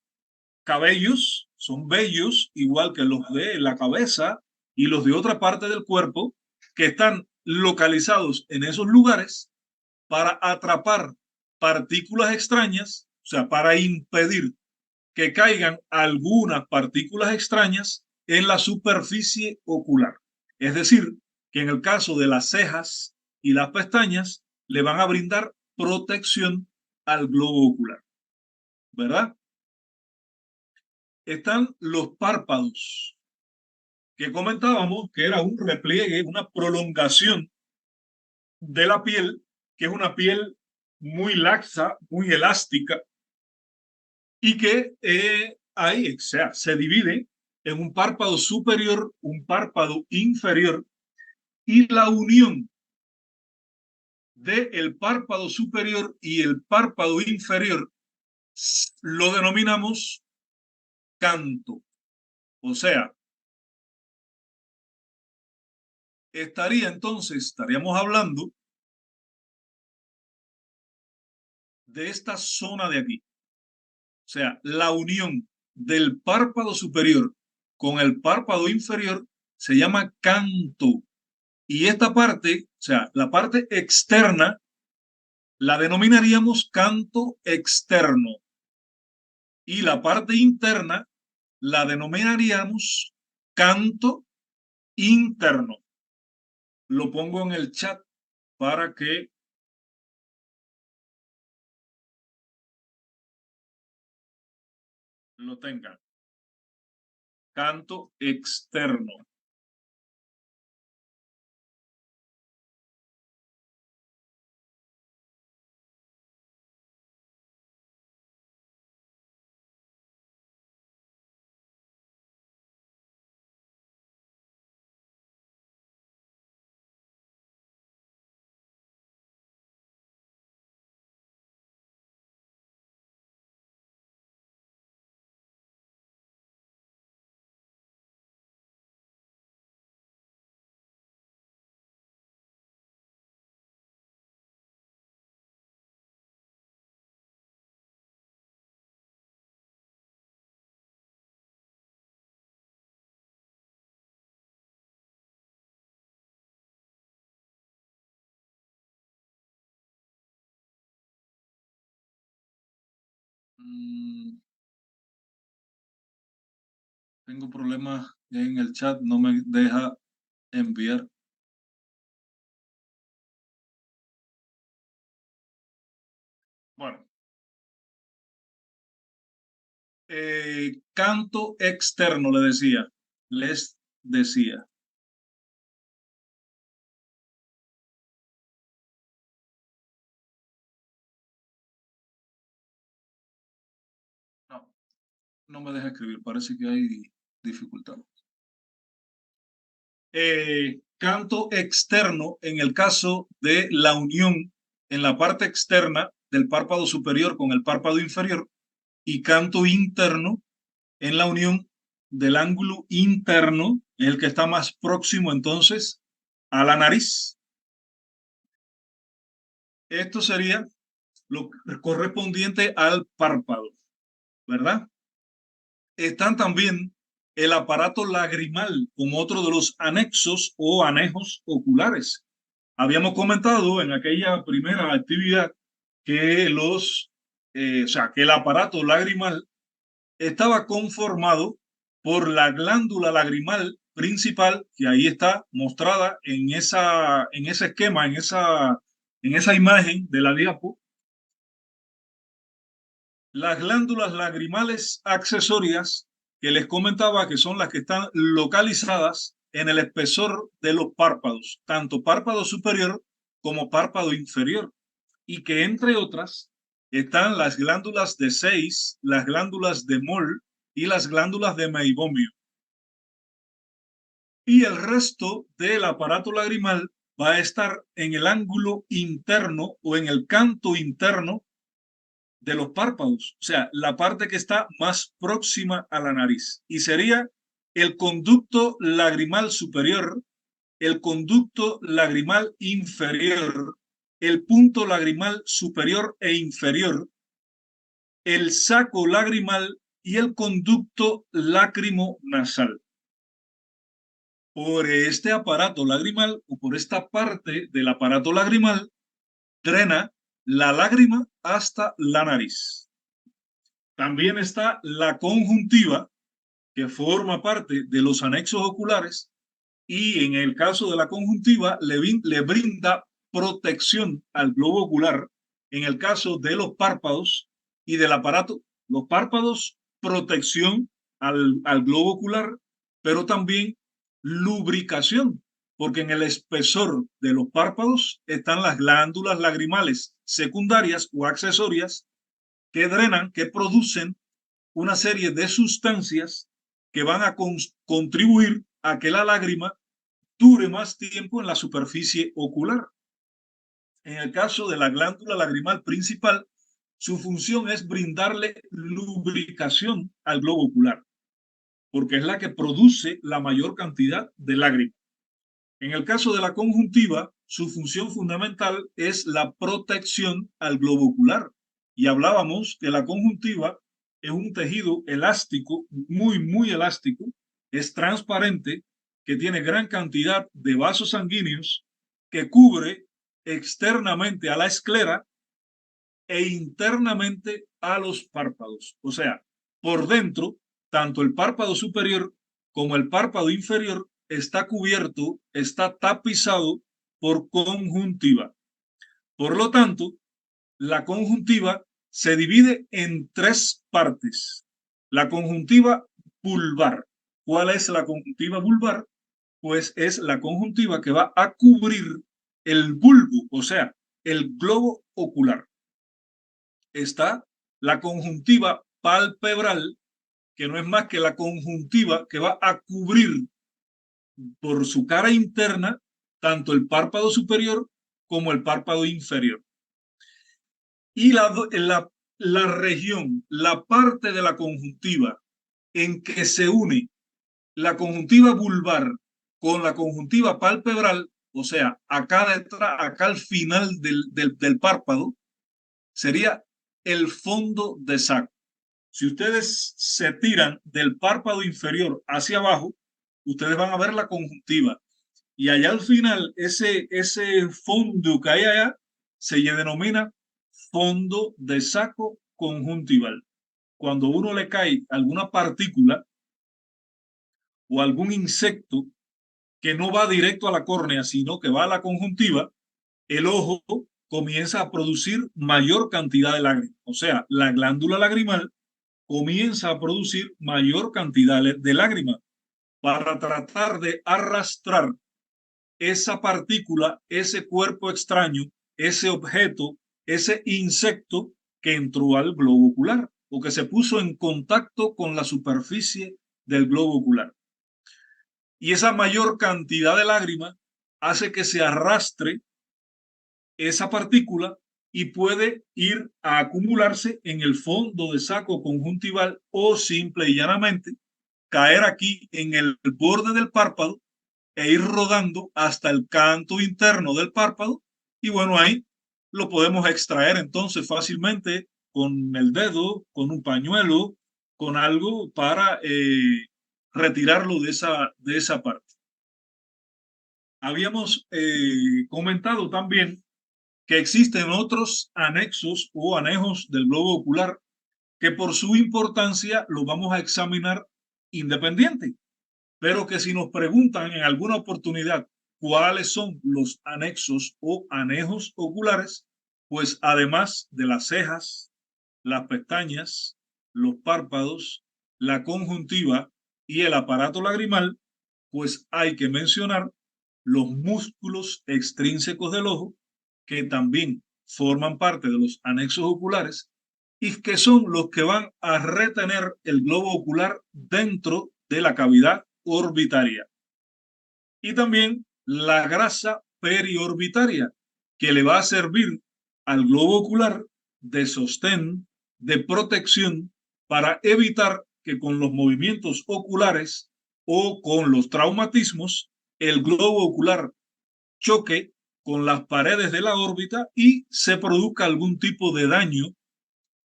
cabellos, son vellos, igual que los de la cabeza y los de otra parte del cuerpo, que están localizados en esos lugares para atrapar partículas extrañas, o sea, para impedir que caigan algunas partículas extrañas en la superficie ocular. Es decir, que en el caso de las cejas y las pestañas, le van a brindar protección al globo ocular, ¿verdad? Están los párpados, que comentábamos que era un repliegue, una prolongación de la piel, que es una piel muy laxa, muy elástica, y que ahí, o sea, se divide en un párpado superior, un párpado inferior, y la unión del párpado superior y el párpado inferior lo denominamos canto. O sea, estaríamos hablando de esta zona de aquí. O sea, la unión del párpado superior con el párpado inferior se llama canto. Y esta parte, o sea, la parte externa, la denominaríamos canto externo. Y la parte interna la denominaríamos canto interno. Lo pongo en el chat para que lo tengan. Canto externo. Tengo problemas en el chat, no me deja enviar. Bueno, canto externo les decía. No, no me deja escribir, parece que hay dificultad. Canto externo en el caso de la unión en la parte externa del párpado superior con el párpado inferior y canto interno en la unión del ángulo interno, el que está más próximo entonces a la nariz. Esto sería lo correspondiente al párpado, ¿verdad? Están también el aparato lagrimal como otro de los anexos o anejos oculares. Habíamos comentado en aquella primera actividad que o sea, que el aparato lagrimal estaba conformado por la glándula lagrimal principal, que ahí está mostrada en ese esquema, en esa imagen de la diapo, Las glándulas lagrimales accesorias que les comentaba que son las que están localizadas en el espesor de los párpados, tanto párpado superior como párpado inferior, y que entre otras están las glándulas de Sayce, las glándulas de Moll y las glándulas de Meibomio. Y el resto del aparato lagrimal va a estar en el ángulo interno o en el canto interno de los párpados, o sea, la parte que está más próxima a la nariz. Y sería el conducto lagrimal superior, el conducto lagrimal inferior, el punto lagrimal superior e inferior, el saco lagrimal y el conducto lacrimonasal. Por este aparato lagrimal o por esta parte del aparato lagrimal drena la lágrima hasta la nariz. También está la conjuntiva, que forma parte de los anexos oculares, y en el caso de la conjuntiva le brinda protección al globo ocular. En el caso de los párpados y del aparato, los párpados, protección al globo ocular, pero también lubricación, porque en el espesor de los párpados están las glándulas lagrimales secundarias o accesorias que drenan, que producen una serie de sustancias que van a contribuir a que la lágrima dure más tiempo en la superficie ocular. En el caso de la glándula lagrimal principal, su función es brindarle lubricación al globo ocular, porque es la que produce la mayor cantidad de lágrimas. En el caso de la conjuntiva, su función fundamental es la protección al globo ocular. Y hablábamos que la conjuntiva es un tejido elástico, muy elástico, es transparente, que tiene gran cantidad de vasos sanguíneos, que cubre externamente a la esclera e internamente a los párpados. O sea, por dentro, tanto el párpado superior como el párpado inferior está cubierto, está tapizado por conjuntiva. Por lo tanto, la conjuntiva se divide en tres partes. La conjuntiva vulvar. ¿Cuál es la conjuntiva vulvar? Pues es la conjuntiva que va a cubrir el bulbo, o sea, el globo ocular. Está la conjuntiva palpebral, que no es más que la conjuntiva que va a cubrir por su cara interna tanto el párpado superior como el párpado inferior. Y la región, la parte de la conjuntiva en que se une la conjuntiva vulvar con la conjuntiva palpebral, o sea, acá detrás, acá al final del párpado, sería el fondo de saco. Si ustedes se tiran del párpado inferior hacia abajo, ustedes van a ver la conjuntiva. Y allá al final, ese fondo que hay allá se denomina fondo de saco conjuntival. Cuando uno le cae alguna partícula o algún insecto que no va directo a la córnea, sino que va a la conjuntiva, el ojo comienza a producir mayor cantidad de lágrimas. O sea, la glándula lagrimal comienza a producir mayor cantidad de lágrimas para tratar de arrastrar esa partícula, ese cuerpo extraño, ese objeto, ese insecto que entró al globo ocular o que se puso en contacto con la superficie del globo ocular. Y esa mayor cantidad de lágrimas hace que se arrastre esa partícula y puede ir a acumularse en el fondo de saco conjuntival o simple y llanamente caer aquí en el borde del párpado e ir rodando hasta el canto interno del párpado. Y bueno, ahí lo podemos extraer entonces fácilmente con el dedo, con un pañuelo, con algo para retirarlo de esa parte. Habíamos comentado también que existen otros anexos o anejos del globo ocular que por su importancia los vamos a examinar independiente, pero que si nos preguntan en alguna oportunidad cuáles son los anexos o anejos oculares, pues además de las cejas, las pestañas, los párpados, la conjuntiva y el aparato lagrimal, pues hay que mencionar los músculos extrínsecos del ojo, que también forman parte de los anexos oculares y que son los que van a retener el globo ocular dentro de la cavidad orbitaria. Y también la grasa periorbitaria, que le va a servir al globo ocular de sostén, de protección, para evitar que con los movimientos oculares o con los traumatismos el globo ocular choque con las paredes de la órbita y se produzca algún tipo de daño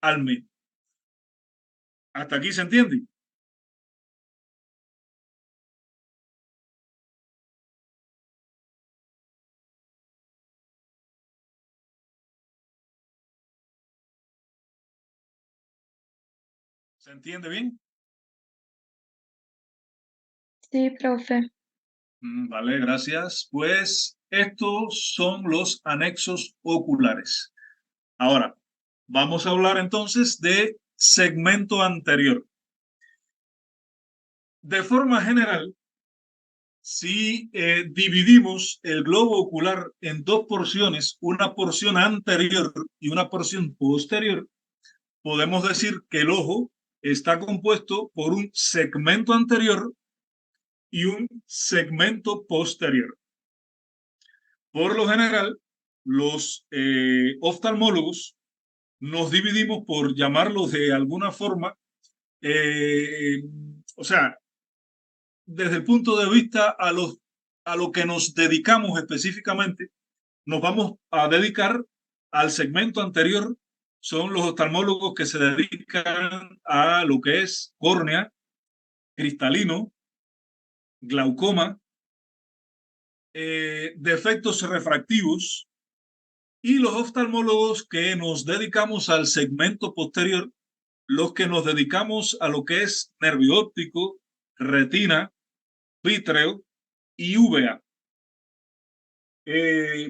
al medio. ¿Hasta aquí se entiende? ¿Se entiende bien? Sí, profe. Vale, gracias. Pues estos son los anexos oculares. Ahora, vamos a hablar entonces de segmento anterior. De forma general, si dividimos el globo ocular en dos porciones, una porción anterior y una porción posterior, podemos decir que el ojo está compuesto por un segmento anterior y un segmento posterior. Por lo general, los oftalmólogos nos dividimos, por llamarlos de alguna forma, o sea, desde el punto de vista a lo que nos dedicamos específicamente, nos vamos a dedicar al segmento anterior. Son los oftalmólogos que se dedican a lo que es córnea, cristalino, glaucoma, defectos refractivos, y los oftalmólogos que nos dedicamos al segmento posterior, los que nos dedicamos a lo que es nervio óptico, retina, vítreo y uvea.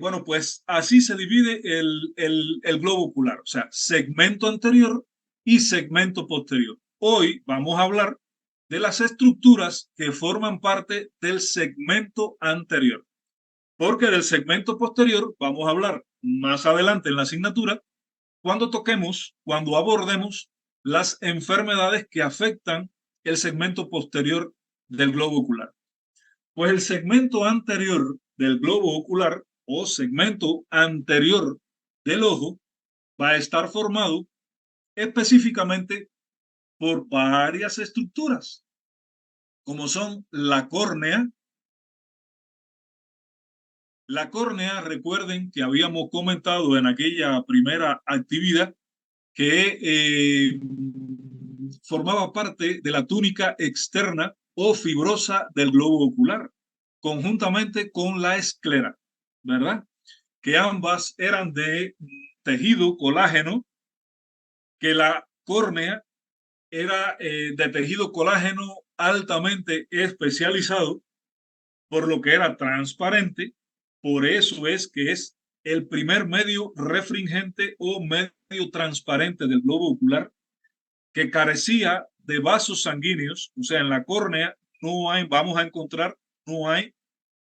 Bueno, pues así se divide el globo ocular, o sea, segmento anterior y segmento posterior. Hoy vamos a hablar de las estructuras que forman parte del segmento anterior, porque del segmento posterior vamos a hablar más adelante en la asignatura cuando abordemos las enfermedades que afectan el segmento posterior del globo ocular. Pues el segmento anterior del globo ocular o segmento anterior del ojo va a estar formado específicamente por varias estructuras, como son la córnea. La córnea, recuerden que habíamos comentado en aquella primera actividad que formaba parte de la túnica externa o fibrosa del globo ocular, conjuntamente con la esclera, ¿verdad? Que ambas eran de tejido colágeno, que la córnea era de tejido colágeno altamente especializado, por lo que era transparente. Por eso es que es el primer medio refringente o medio transparente del globo ocular, que carecía de vasos sanguíneos. O sea, en la córnea no hay, vamos a encontrar, no hay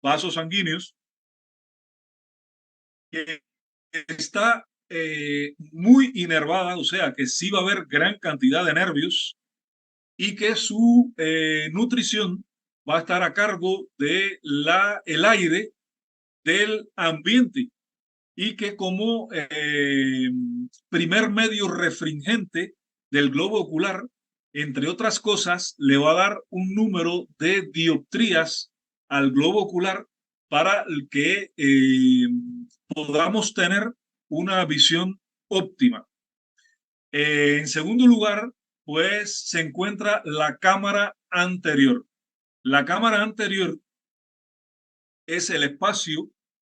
vasos sanguíneos, que está muy inervada, o sea, que sí va a haber gran cantidad de nervios y que su nutrición va a estar a cargo de el aire del ambiente, y que como primer medio refringente del globo ocular, entre otras cosas, le va a dar un número de dioptrías al globo ocular para que podamos tener una visión óptima. En segundo lugar, pues se encuentra la cámara anterior. La cámara anterior es el espacio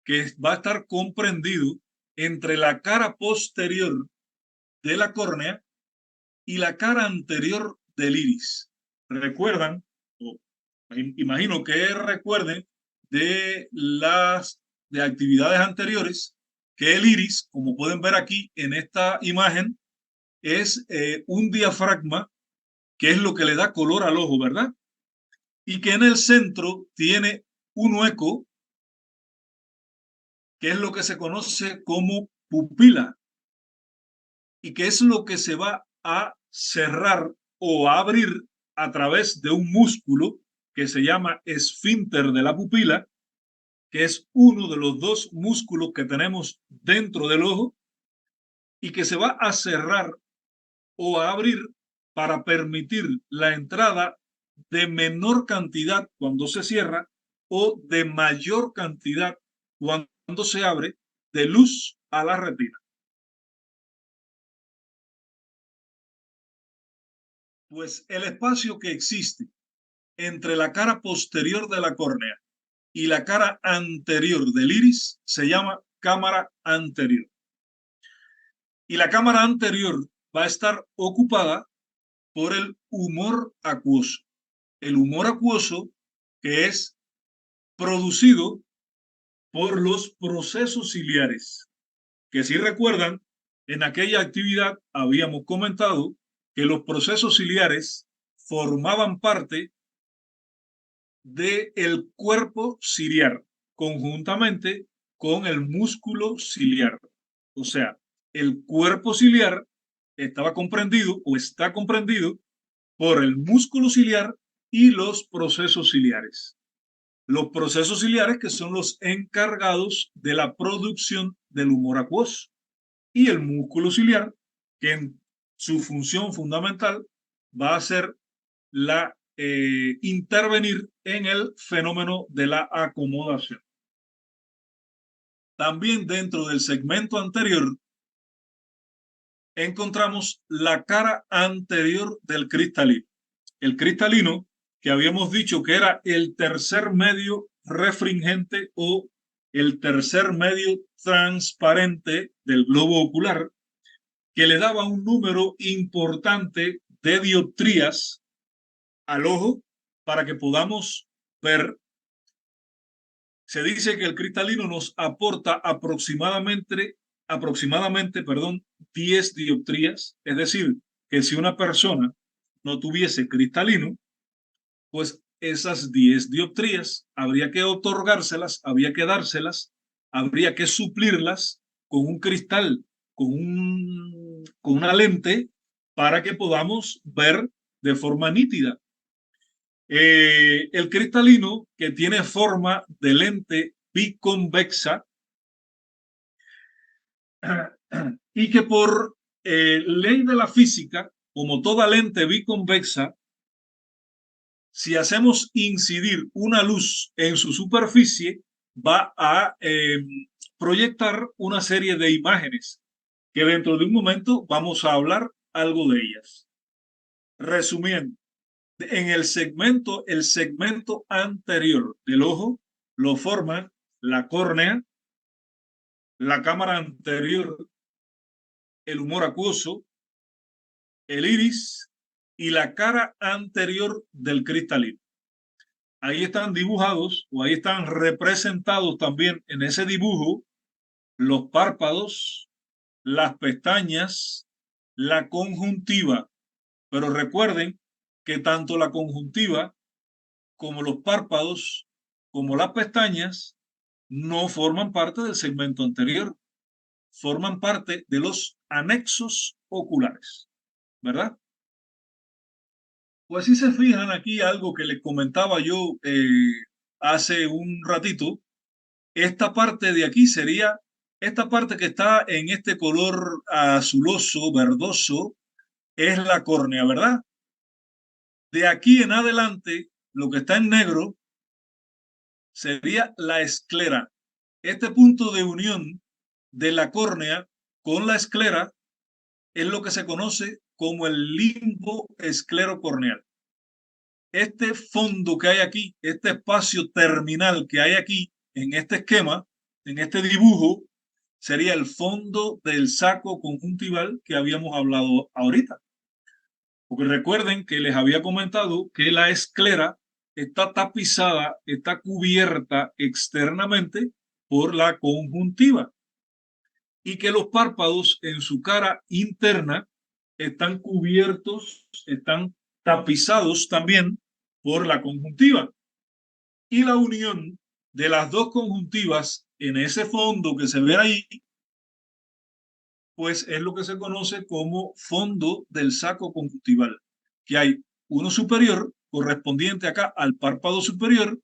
que va a estar comprendido entre la cara posterior de la córnea y la cara anterior del iris. ¿Recuerdan? O imagino que recuerden de las de actividades anteriores que el iris, como pueden ver aquí en esta imagen, es un diafragma, que es lo que le da color al ojo, ¿verdad? Y que en el centro tiene un hueco, que es lo que se conoce como pupila, y que es lo que se va a cerrar o a abrir a través de un músculo que se llama esfínter de la pupila, que es uno de los dos músculos que tenemos dentro del ojo y que se va a cerrar o a abrir para permitir la entrada de menor cantidad cuando se cierra o de mayor cantidad cuando se abre de luz a la retina. Pues el espacio que existe entre la cara posterior de la córnea y la cara anterior del iris se llama cámara anterior. Y la cámara anterior va a estar ocupada por el humor acuoso. El humor acuoso que es producido por los procesos ciliares, que si recuerdan, en aquella actividad habíamos comentado que los procesos ciliares formaban parte del cuerpo ciliar, conjuntamente con el músculo ciliar. O sea, el cuerpo ciliar estaba comprendido o está comprendido por el músculo ciliar y los procesos ciliares. Los procesos ciliares que son los encargados de la producción del humor acuoso y el músculo ciliar que en su función fundamental va a ser la intervenir en el fenómeno de la acomodación. También dentro del segmento anterior encontramos la cara anterior del cristalino. El cristalino, que habíamos dicho que era el tercer medio refringente o el tercer medio transparente del globo ocular, que le daba un número importante de dioptrías al ojo para que podamos ver. Se dice que el cristalino nos aporta aproximadamente 10 dioptrías, es decir, que si una persona no tuviese cristalino, pues esas 10 dioptrías habría que otorgárselas, habría que dárselas, habría que suplirlas con un cristal, con una lente, para que podamos ver de forma nítida. El cristalino, que tiene forma de lente biconvexa y que por ley de la física, como toda lente biconvexa, si hacemos incidir una luz en su superficie, va a proyectar una serie de imágenes que dentro de un momento vamos a hablar algo de ellas. Resumiendo, en el segmento anterior del ojo lo forman la córnea, la cámara anterior, el humor acuoso, el iris y la cara anterior del cristalino. Ahí están dibujados o ahí están representados también en ese dibujo los párpados, las pestañas, la conjuntiva. Pero recuerden que tanto la conjuntiva como los párpados, como las pestañas, no forman parte del segmento anterior, forman parte de los anexos oculares, ¿verdad? Pues si se fijan aquí algo que les comentaba yo hace un ratito, esta parte de aquí sería, esta parte que está en este color azuloso, verdoso, es la córnea, ¿verdad? De aquí en adelante, lo que está en negro sería la esclera. Este punto de unión de la córnea con la esclera es lo que se conoce como el limbo esclerocorneal. Este fondo que hay aquí, este espacio terminal que hay aquí en este esquema, en este dibujo, sería el fondo del saco conjuntival que habíamos hablado ahorita. Porque recuerden que les había comentado que la esclera está tapizada, está cubierta externamente por la conjuntiva y que los párpados en su cara interna están cubiertos, están tapizados también por la conjuntiva. Y la unión de las dos conjuntivas en ese fondo que se ve ahí, pues es lo que se conoce como fondo del saco conjuntival, que hay uno superior correspondiente acá al párpado superior,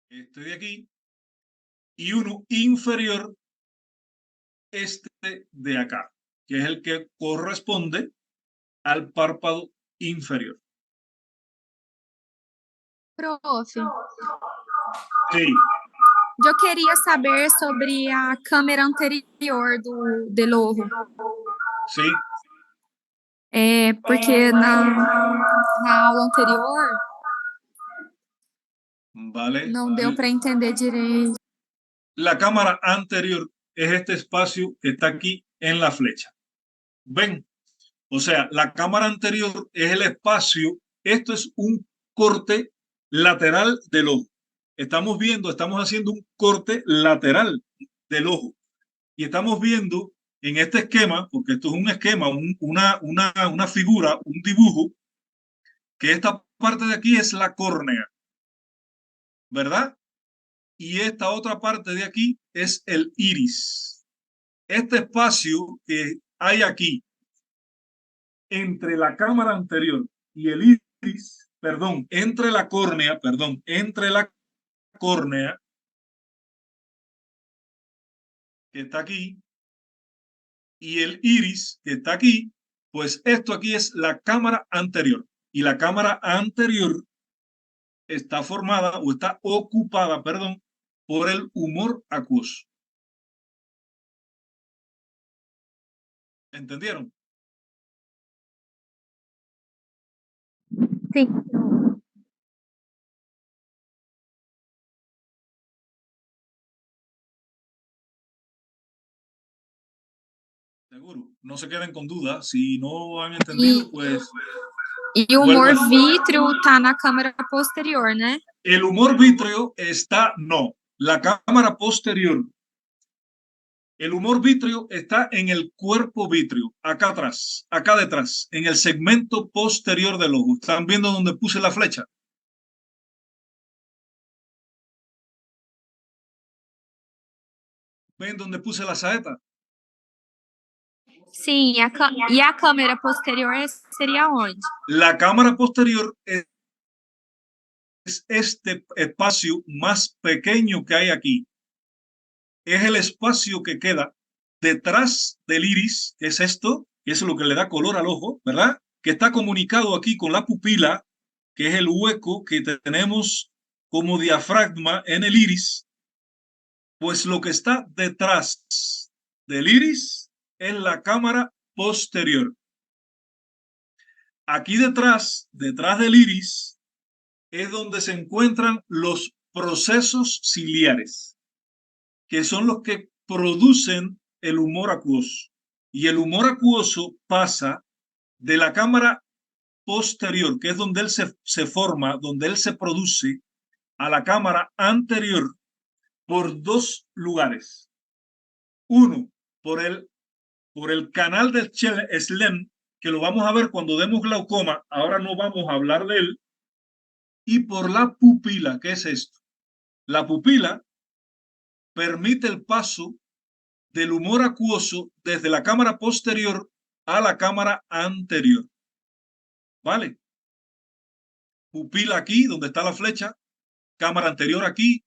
este de aquí, y uno inferior, este de acá, que es el que corresponde al párpado inferior. Prof, Sí, eu queria saber sobre a câmera anterior del ojo. sí, Porque na aula anterior vale. não deu para entender direito. La cámara anterior es este espacio que está aquí en la flecha. ¿Ven? O sea, la cámara anterior es el espacio. Esto es un corte lateral del ojo. Estamos viendo, estamos haciendo un corte lateral del ojo. Y estamos viendo en este esquema, porque esto es un esquema, una figura, un dibujo, que esta parte de aquí es la córnea, ¿verdad? Y esta otra parte de aquí es el iris. Este espacio que hay aquí entre la cámara anterior y el iris, perdón, entre la córnea, que está aquí, y el iris, que está aquí, pues esto aquí es la cámara anterior. Y la cámara anterior está formada o está ocupada, perdón, por el humor acuoso. ¿Entendieron? Sim. Seguro. No se queden con dudas. Si no han entendido, pues... E o humor vítreo está na câmera posterior, né? El humor vítreo está, no, la cámara posterior. El humor vítreo está en el cuerpo vítreo, acá atrás, acá detrás, en el segmento posterior del ojo. ¿Están viendo donde puse la flecha? ¿Ven donde puse la saeta? Sim, e a câmera posterior seria onde? La cámara posterior es este espacio más pequeño que hay aquí. Es el espacio que queda detrás del iris, que es esto, que es lo que le da color al ojo, ¿verdad? Que está comunicado aquí con la pupila, que es el hueco que tenemos como diafragma en el iris. Pues lo que está detrás del iris es la cámara posterior. Aquí detrás del iris, es donde se encuentran los procesos ciliares, que son los que producen el humor acuoso. Y el humor acuoso pasa de la cámara posterior, que es donde él se forma, donde él se produce, a la cámara anterior por dos lugares. Uno, por el canal del Schlemm, que lo vamos a ver cuando demos glaucoma, ahora no vamos a hablar de él, y por la pupila. ¿Qué es esto? La pupila permite el paso del humor acuoso desde la cámara posterior a la cámara anterior. ¿Vale? Pupila aquí, donde está la flecha, cámara anterior aquí,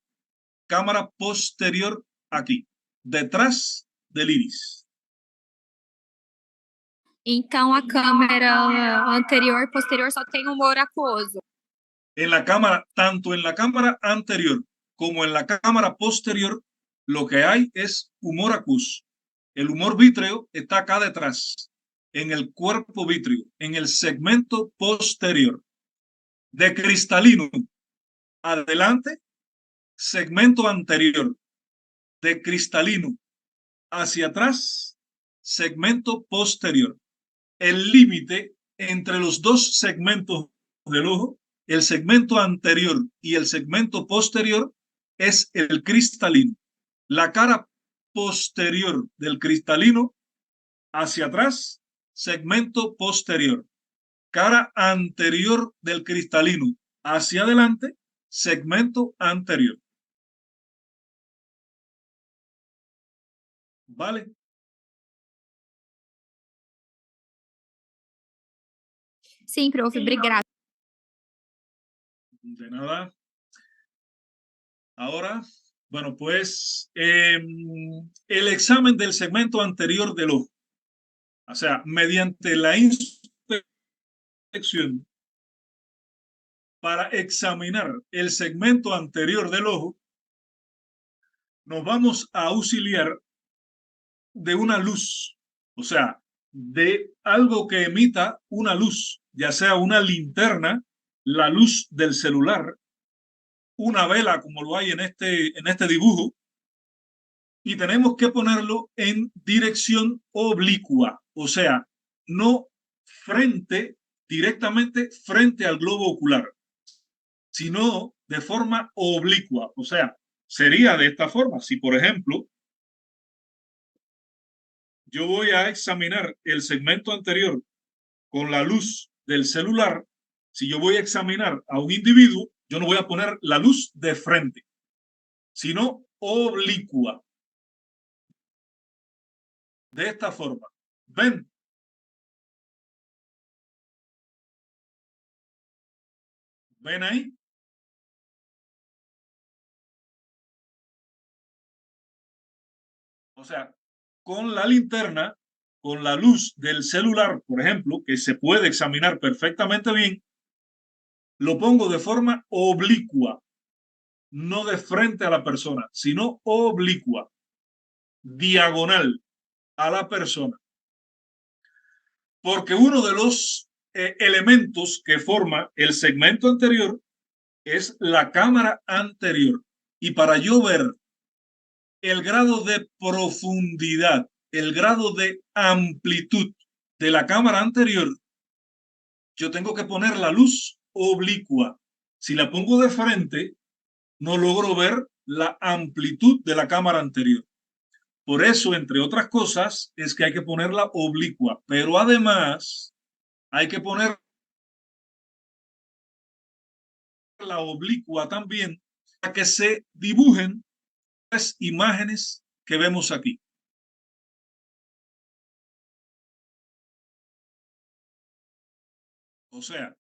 cámara posterior aquí, detrás del iris. Então a câmera anterior e posterior só tem humor aquoso. En la cámara, tanto en la cámara anterior como en la cámara posterior, lo que hay es humor acuoso. El humor vítreo está acá detrás, en el cuerpo vítreo, en el segmento posterior. De cristalino adelante, segmento anterior. De cristalino hacia atrás, segmento posterior. El límite entre los dos segmentos del ojo, el segmento anterior y el segmento posterior, es el cristalino. La cara posterior del cristalino hacia atrás, segmento posterior. Cara anterior del cristalino hacia adelante, segmento anterior. ¿Vale? Sim, prof, obrigada. De nada. Ahora, bueno, pues el examen del segmento anterior del ojo. O sea, mediante la inspección para examinar el segmento anterior del ojo, nos vamos a auxiliar de una luz, o sea, de algo que emita una luz, ya sea una linterna, la luz del celular, una vela como lo hay en este dibujo, y tenemos que ponerlo en dirección oblicua, o sea, no frente, directamente frente al globo ocular, sino de forma oblicua, o sea, sería de esta forma. Si, por ejemplo, yo voy a examinar el segmento anterior con la luz del celular, si yo voy a examinar a un individuo, yo no voy a poner la luz de frente, sino oblicua. De esta forma. ¿Ven? ¿Ven ahí? O sea, con la linterna, con la luz del celular, por ejemplo, que se puede examinar perfectamente bien, lo pongo de forma oblicua, no de frente a la persona, sino oblicua, diagonal a la persona. Porque uno de los elementos que forma el segmento anterior es la cámara anterior. Y para yo ver el grado de profundidad, el grado de amplitud de la cámara anterior, yo tengo que poner la luz oblicua. Si la pongo de frente, no logro ver la amplitud de la cámara anterior. Por eso, entre otras cosas, es que hay que ponerla oblicua, pero además hay que poner la oblicua también para que se dibujen las imágenes que vemos aquí. O sea,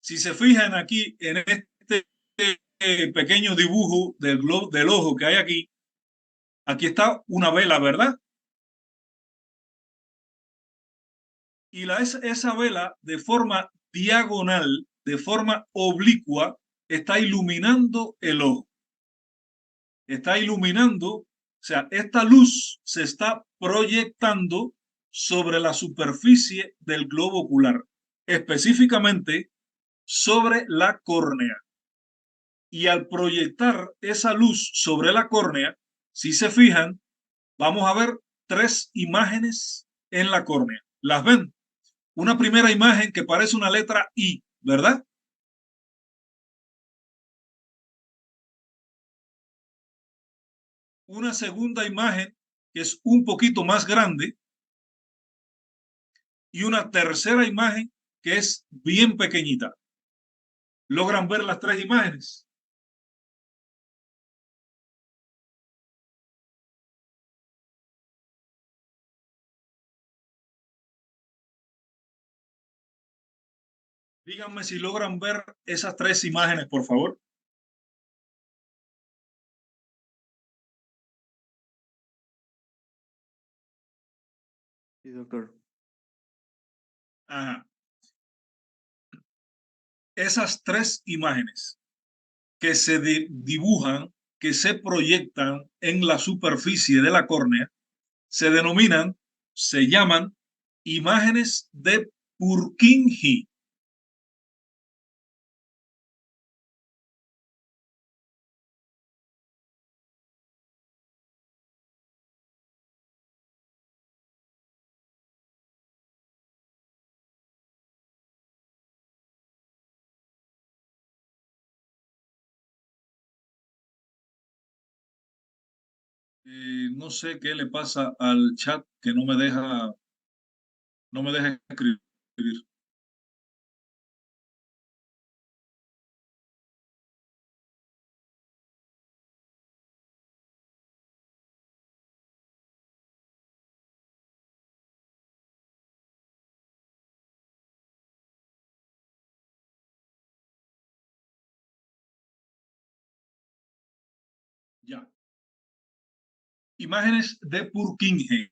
si se fijan aquí en este pequeño dibujo del globo, del ojo que hay aquí, aquí está una vela, ¿verdad? Y esa vela de forma diagonal, de forma oblicua, está iluminando el ojo. Está iluminando, o sea, esta luz se está proyectando sobre la superficie del globo ocular, específicamente sobre la córnea. Y al proyectar esa luz sobre la córnea, si se fijan, vamos a ver tres imágenes en la córnea. ¿Las ven? Una primera imagen que parece una letra I, ¿verdad? Una segunda imagen que es un poquito más grande y una tercera imagen que es bien pequeñita. ¿Logran ver las tres imágenes? Díganme si logran ver esas tres imágenes, por favor. Sí, doctor. Ajá. Esas tres imágenes que se dibujan, que se proyectan en la superficie de la córnea, se denominan, se llaman imágenes de Purkinje. No sé qué le pasa al chat que no me deja escribir. Ya. Imágenes de Purkinje.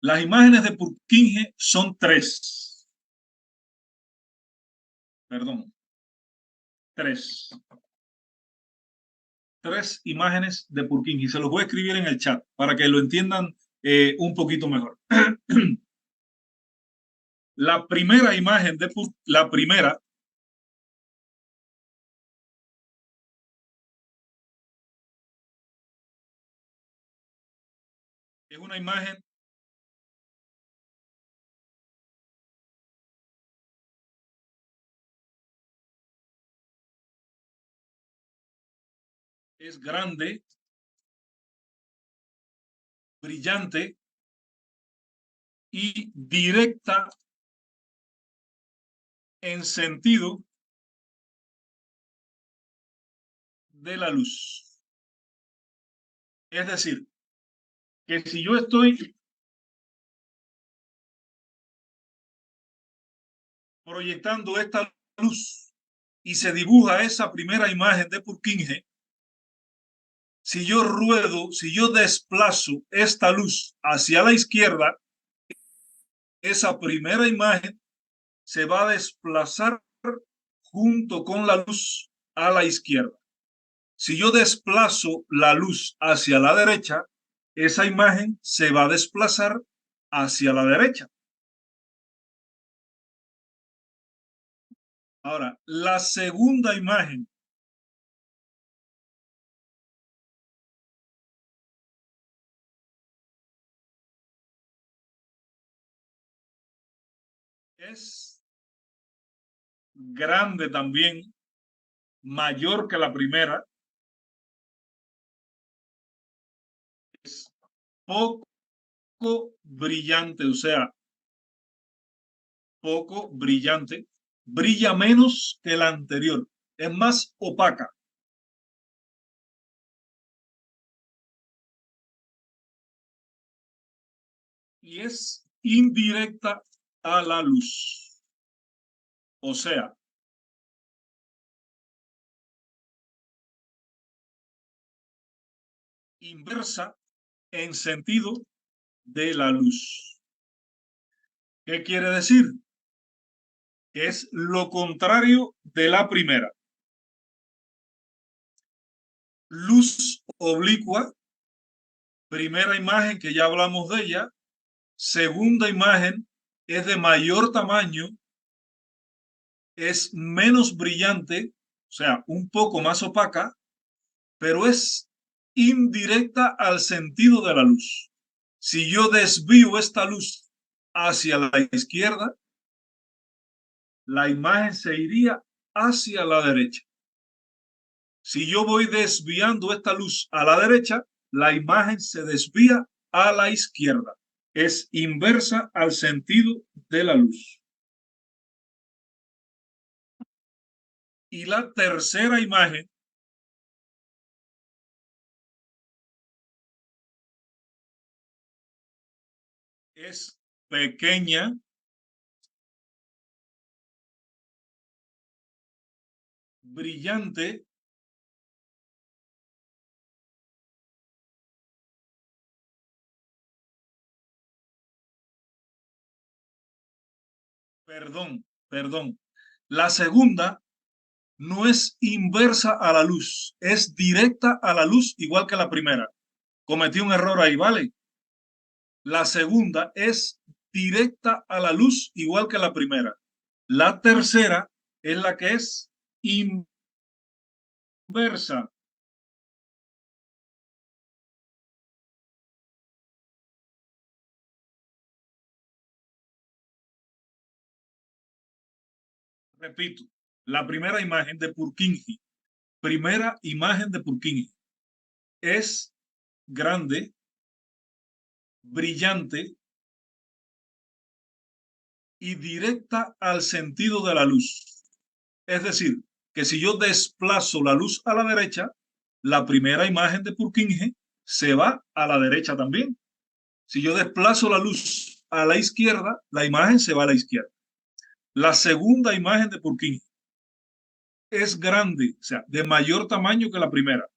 Las imágenes de Purkinje son tres. Perdón, tres. Tres imágenes de Purkinje. Se los voy a escribir en el chat para que lo entiendan un poquito mejor. La primera imagen de la primera es una imagen es grande, brillante y directa en sentido de la luz. Es decir, que si yo estoy proyectando esta luz y se dibuja esa primera imagen de Purkinje, si yo ruedo, si yo desplazo esta luz hacia la izquierda, esa primera imagen se va a desplazar junto con la luz a la izquierda. Si yo desplazo la luz hacia la derecha, esa imagen se va a desplazar hacia la derecha. Ahora, la segunda imagen es grande también, mayor que la primera, es poco brillante, o sea, poco brillante, brilla menos que la anterior, es más opaca. Y es indirecta a la luz. O sea, inversa en sentido de la luz. ¿Qué quiere decir? Es lo contrario de la primera. Luz oblicua, primera imagen que ya hablamos de ella. Segunda imagen es de mayor tamaño, es menos brillante, o sea, un poco más opaca, pero es indirecta al sentido de la luz. Si yo desvío esta luz hacia la izquierda, la imagen se iría hacia la derecha. Si yo voy desviando esta luz a la derecha, la imagen se desvía a la izquierda. Es inversa al sentido de la luz. Y la tercera imagen es pequeña, brillante, perdón. La segunda no es inversa a la luz, es directa a la luz igual que la primera. Cometí un error ahí, ¿vale? La segunda es directa a la luz igual que la primera. La tercera es la que es inversa. Repito, la primera imagen de Purkinje, es grande, brillante y directa al sentido de la luz. Es decir, que si yo desplazo la luz a la derecha, la primera imagen de Purkinje se va a la derecha también. Si yo desplazo la luz a la izquierda, la imagen se va a la izquierda. La segunda imagen de Purkinje es grande, o sea, de mayor tamaño que la primera.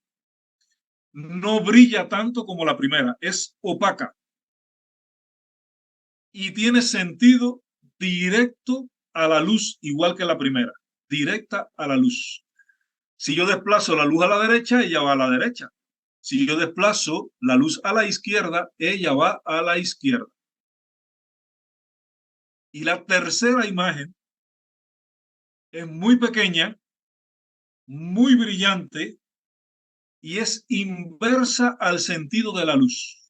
No brilla tanto como la primera, es opaca y tiene sentido directo a la luz, igual que la primera, directa a la luz. Si yo desplazo la luz a la derecha, ella va a la derecha. Si yo desplazo la luz a la izquierda, ella va a la izquierda. Y la tercera imagen es muy pequeña, muy brillante y es inversa al sentido de la luz.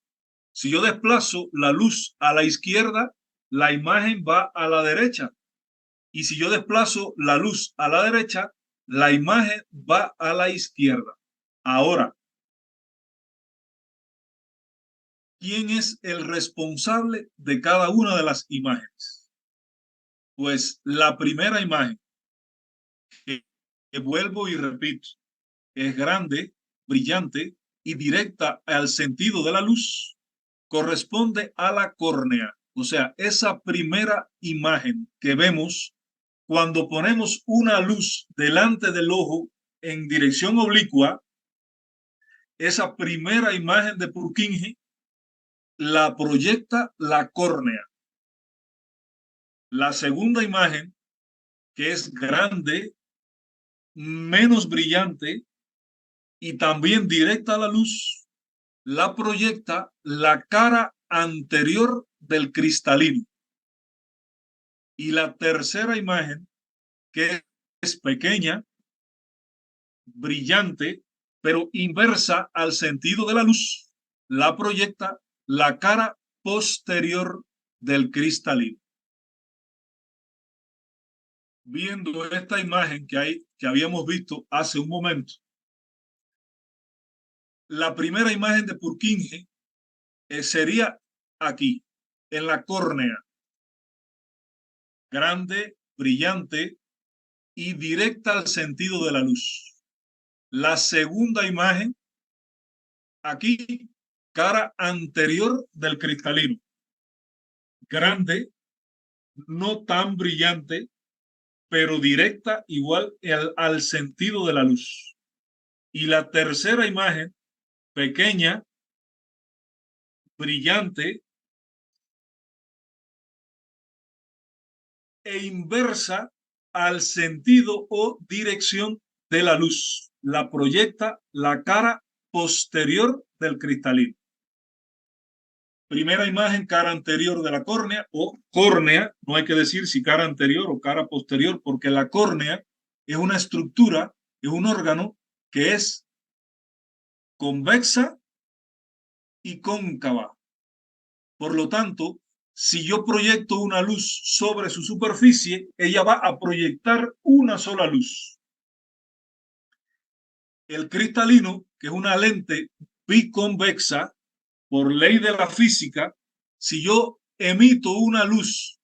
Si yo desplazo la luz a la izquierda, la imagen va a la derecha. Y si yo desplazo la luz a la derecha, la imagen va a la izquierda. Ahora, ¿quién es el responsable de cada una de las imágenes? Pues la primera imagen, que vuelvo y repito, es grande, brillante y directa al sentido de la luz, corresponde a la córnea. O sea, esa primera imagen que vemos cuando ponemos una luz delante del ojo en dirección oblicua, esa primera imagen de Purkinje la proyecta la córnea. La segunda imagen, que es grande, menos brillante y también directa a la luz, la proyecta la cara anterior del cristalino. Y la tercera imagen, que es pequeña, brillante, pero inversa al sentido de la luz, la proyecta la cara posterior del cristalino. Viendo esta imagen que habíamos visto hace un momento, la primera imagen de Purkinje sería aquí, en la córnea, grande, brillante y directa al sentido de la luz. La segunda imagen, aquí, cara anterior del cristalino, grande, no tan brillante, pero directa igual al sentido de la luz. Y la tercera imagen, pequeña, brillante e inversa al sentido o dirección de la luz. La proyecta la cara posterior del cristalino. Primera imagen, cara anterior de la córnea o córnea, no hay que decir si cara anterior o cara posterior, porque la córnea es una estructura, es un órgano que es convexa y cóncava. Por lo tanto, si yo proyecto una luz sobre su superficie, ella va a proyectar una sola luz. El cristalino, que es una lente biconvexa, por ley de la física, si yo emito una luz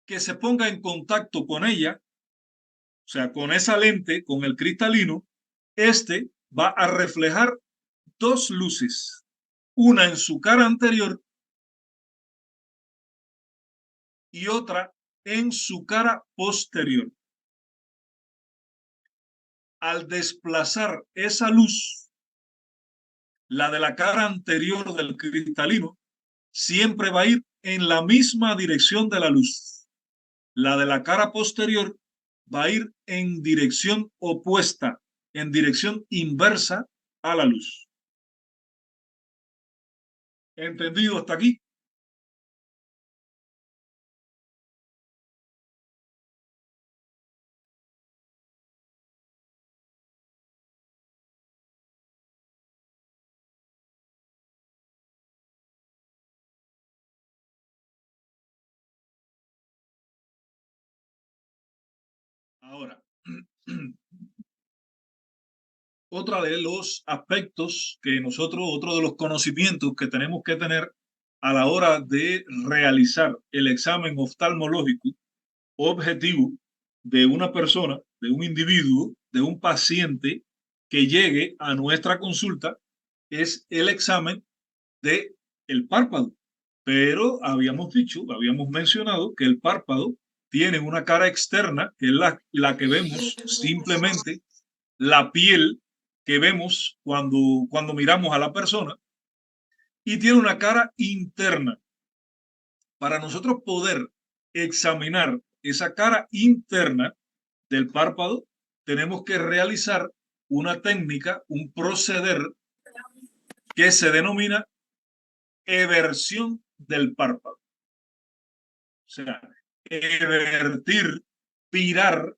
que se ponga en contacto con ella, o sea, con esa lente, con el cristalino, este va a reflejar dos luces, una en su cara anterior y otra en su cara posterior. Al desplazar esa luz, la de la cara anterior del cristalino siempre va a ir en la misma dirección de la luz. La de la cara posterior va a ir en dirección opuesta, en dirección inversa a la luz. ¿Entendido hasta aquí? Ahora, otra de los aspectos que nosotros, otro de los conocimientos que tenemos que tener a la hora de realizar el examen oftalmológico objetivo de una persona, de un individuo, de un paciente que llegue a nuestra consulta, es el examen de el párpado. Pero habíamos dicho, habíamos mencionado que el párpado tiene una cara externa, que es la que vemos simplemente, la piel que vemos cuando miramos a la persona, y tiene una cara interna. Para nosotros poder examinar esa cara interna del párpado, tenemos que realizar una técnica, un proceder que se denomina eversión del párpado. O sea, evertir, virar,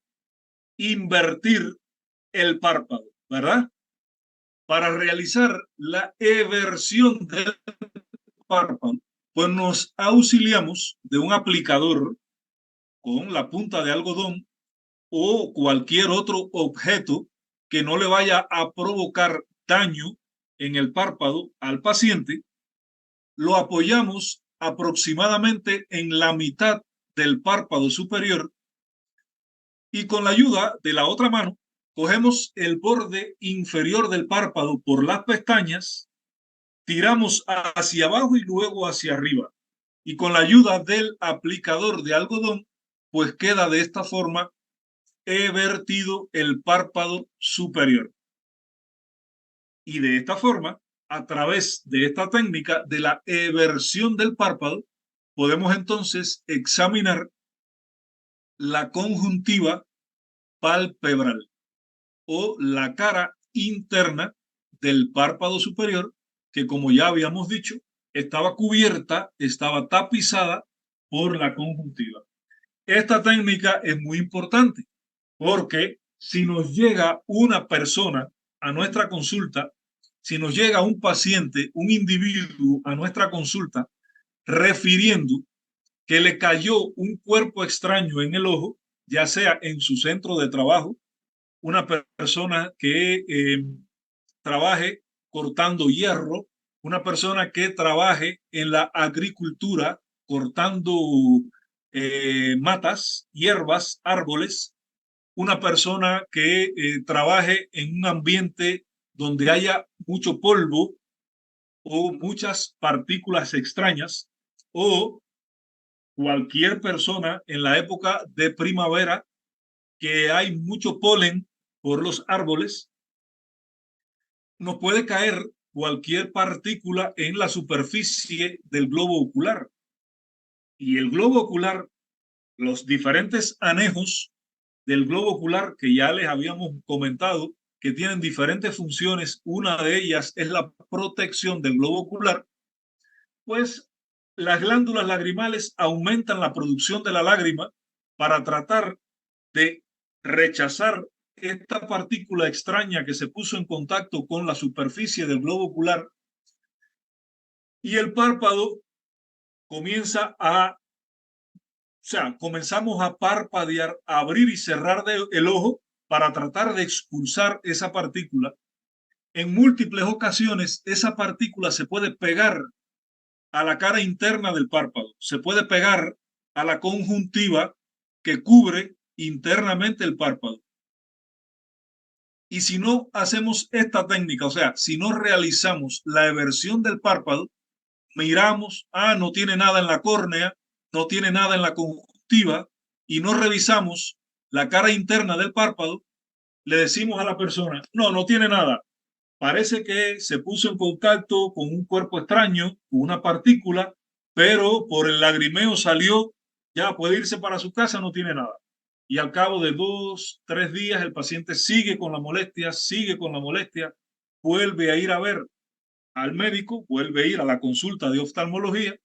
invertir el párpado, ¿verdad? Para realizar la eversión del párpado, pues nos auxiliamos de un aplicador con la punta de algodón o cualquier otro objeto que no le vaya a provocar daño en el párpado al paciente. Lo apoyamos aproximadamente en la mitad del párpado superior y con la ayuda de la otra mano cogemos el borde inferior del párpado por las pestañas, tiramos hacia abajo y luego hacia arriba. Y con la ayuda del aplicador de algodón, pues queda de esta forma evertido el párpado superior. Y de esta forma, a través de esta técnica de la eversión del párpado, podemos entonces examinar la conjuntiva palpebral o la cara interna del párpado superior, que como ya habíamos dicho, estaba cubierta, estaba tapizada por la conjuntiva. Esta técnica es muy importante porque si nos llega una persona a nuestra consulta, si nos llega un paciente, un individuo a nuestra consulta refiriendo que le cayó un cuerpo extraño en el ojo, ya sea en su centro de trabajo, una persona que trabaje cortando hierro, una persona que trabaje en la agricultura cortando matas, hierbas, árboles, una persona que trabaje en un ambiente donde haya mucho polvo o muchas partículas extrañas, o cualquier persona en la época de primavera que hay mucho polen por los árboles, nos puede caer cualquier partícula en la superficie del globo ocular. Y el globo ocular, los diferentes anejos del globo ocular que ya les habíamos comentado, que tienen diferentes funciones, una de ellas es la protección del globo ocular, pues las glándulas lagrimales aumentan la producción de la lágrima para tratar de rechazar esta partícula extraña que se puso en contacto con la superficie del globo ocular, y el párpado comienza comenzamos a parpadear, a abrir y cerrar el ojo para tratar de expulsar esa partícula. En múltiples ocasiones, esa partícula se puede pegar a la cara interna del párpado, se puede pegar a la conjuntiva que cubre internamente el párpado. Y si no hacemos esta técnica, o sea, si no realizamos la eversión del párpado, miramos, no tiene nada en la córnea, no tiene nada en la conjuntiva, y no revisamos la cara interna del párpado, le decimos a la persona, no tiene nada. Parece que se puso en contacto con un cuerpo extraño, con una partícula, pero por el lagrimeo salió, ya puede irse para su casa, no tiene nada. Y al cabo de 2, 3 días el paciente sigue con la molestia, vuelve a ir a ver al médico, vuelve a ir a la consulta de oftalmología,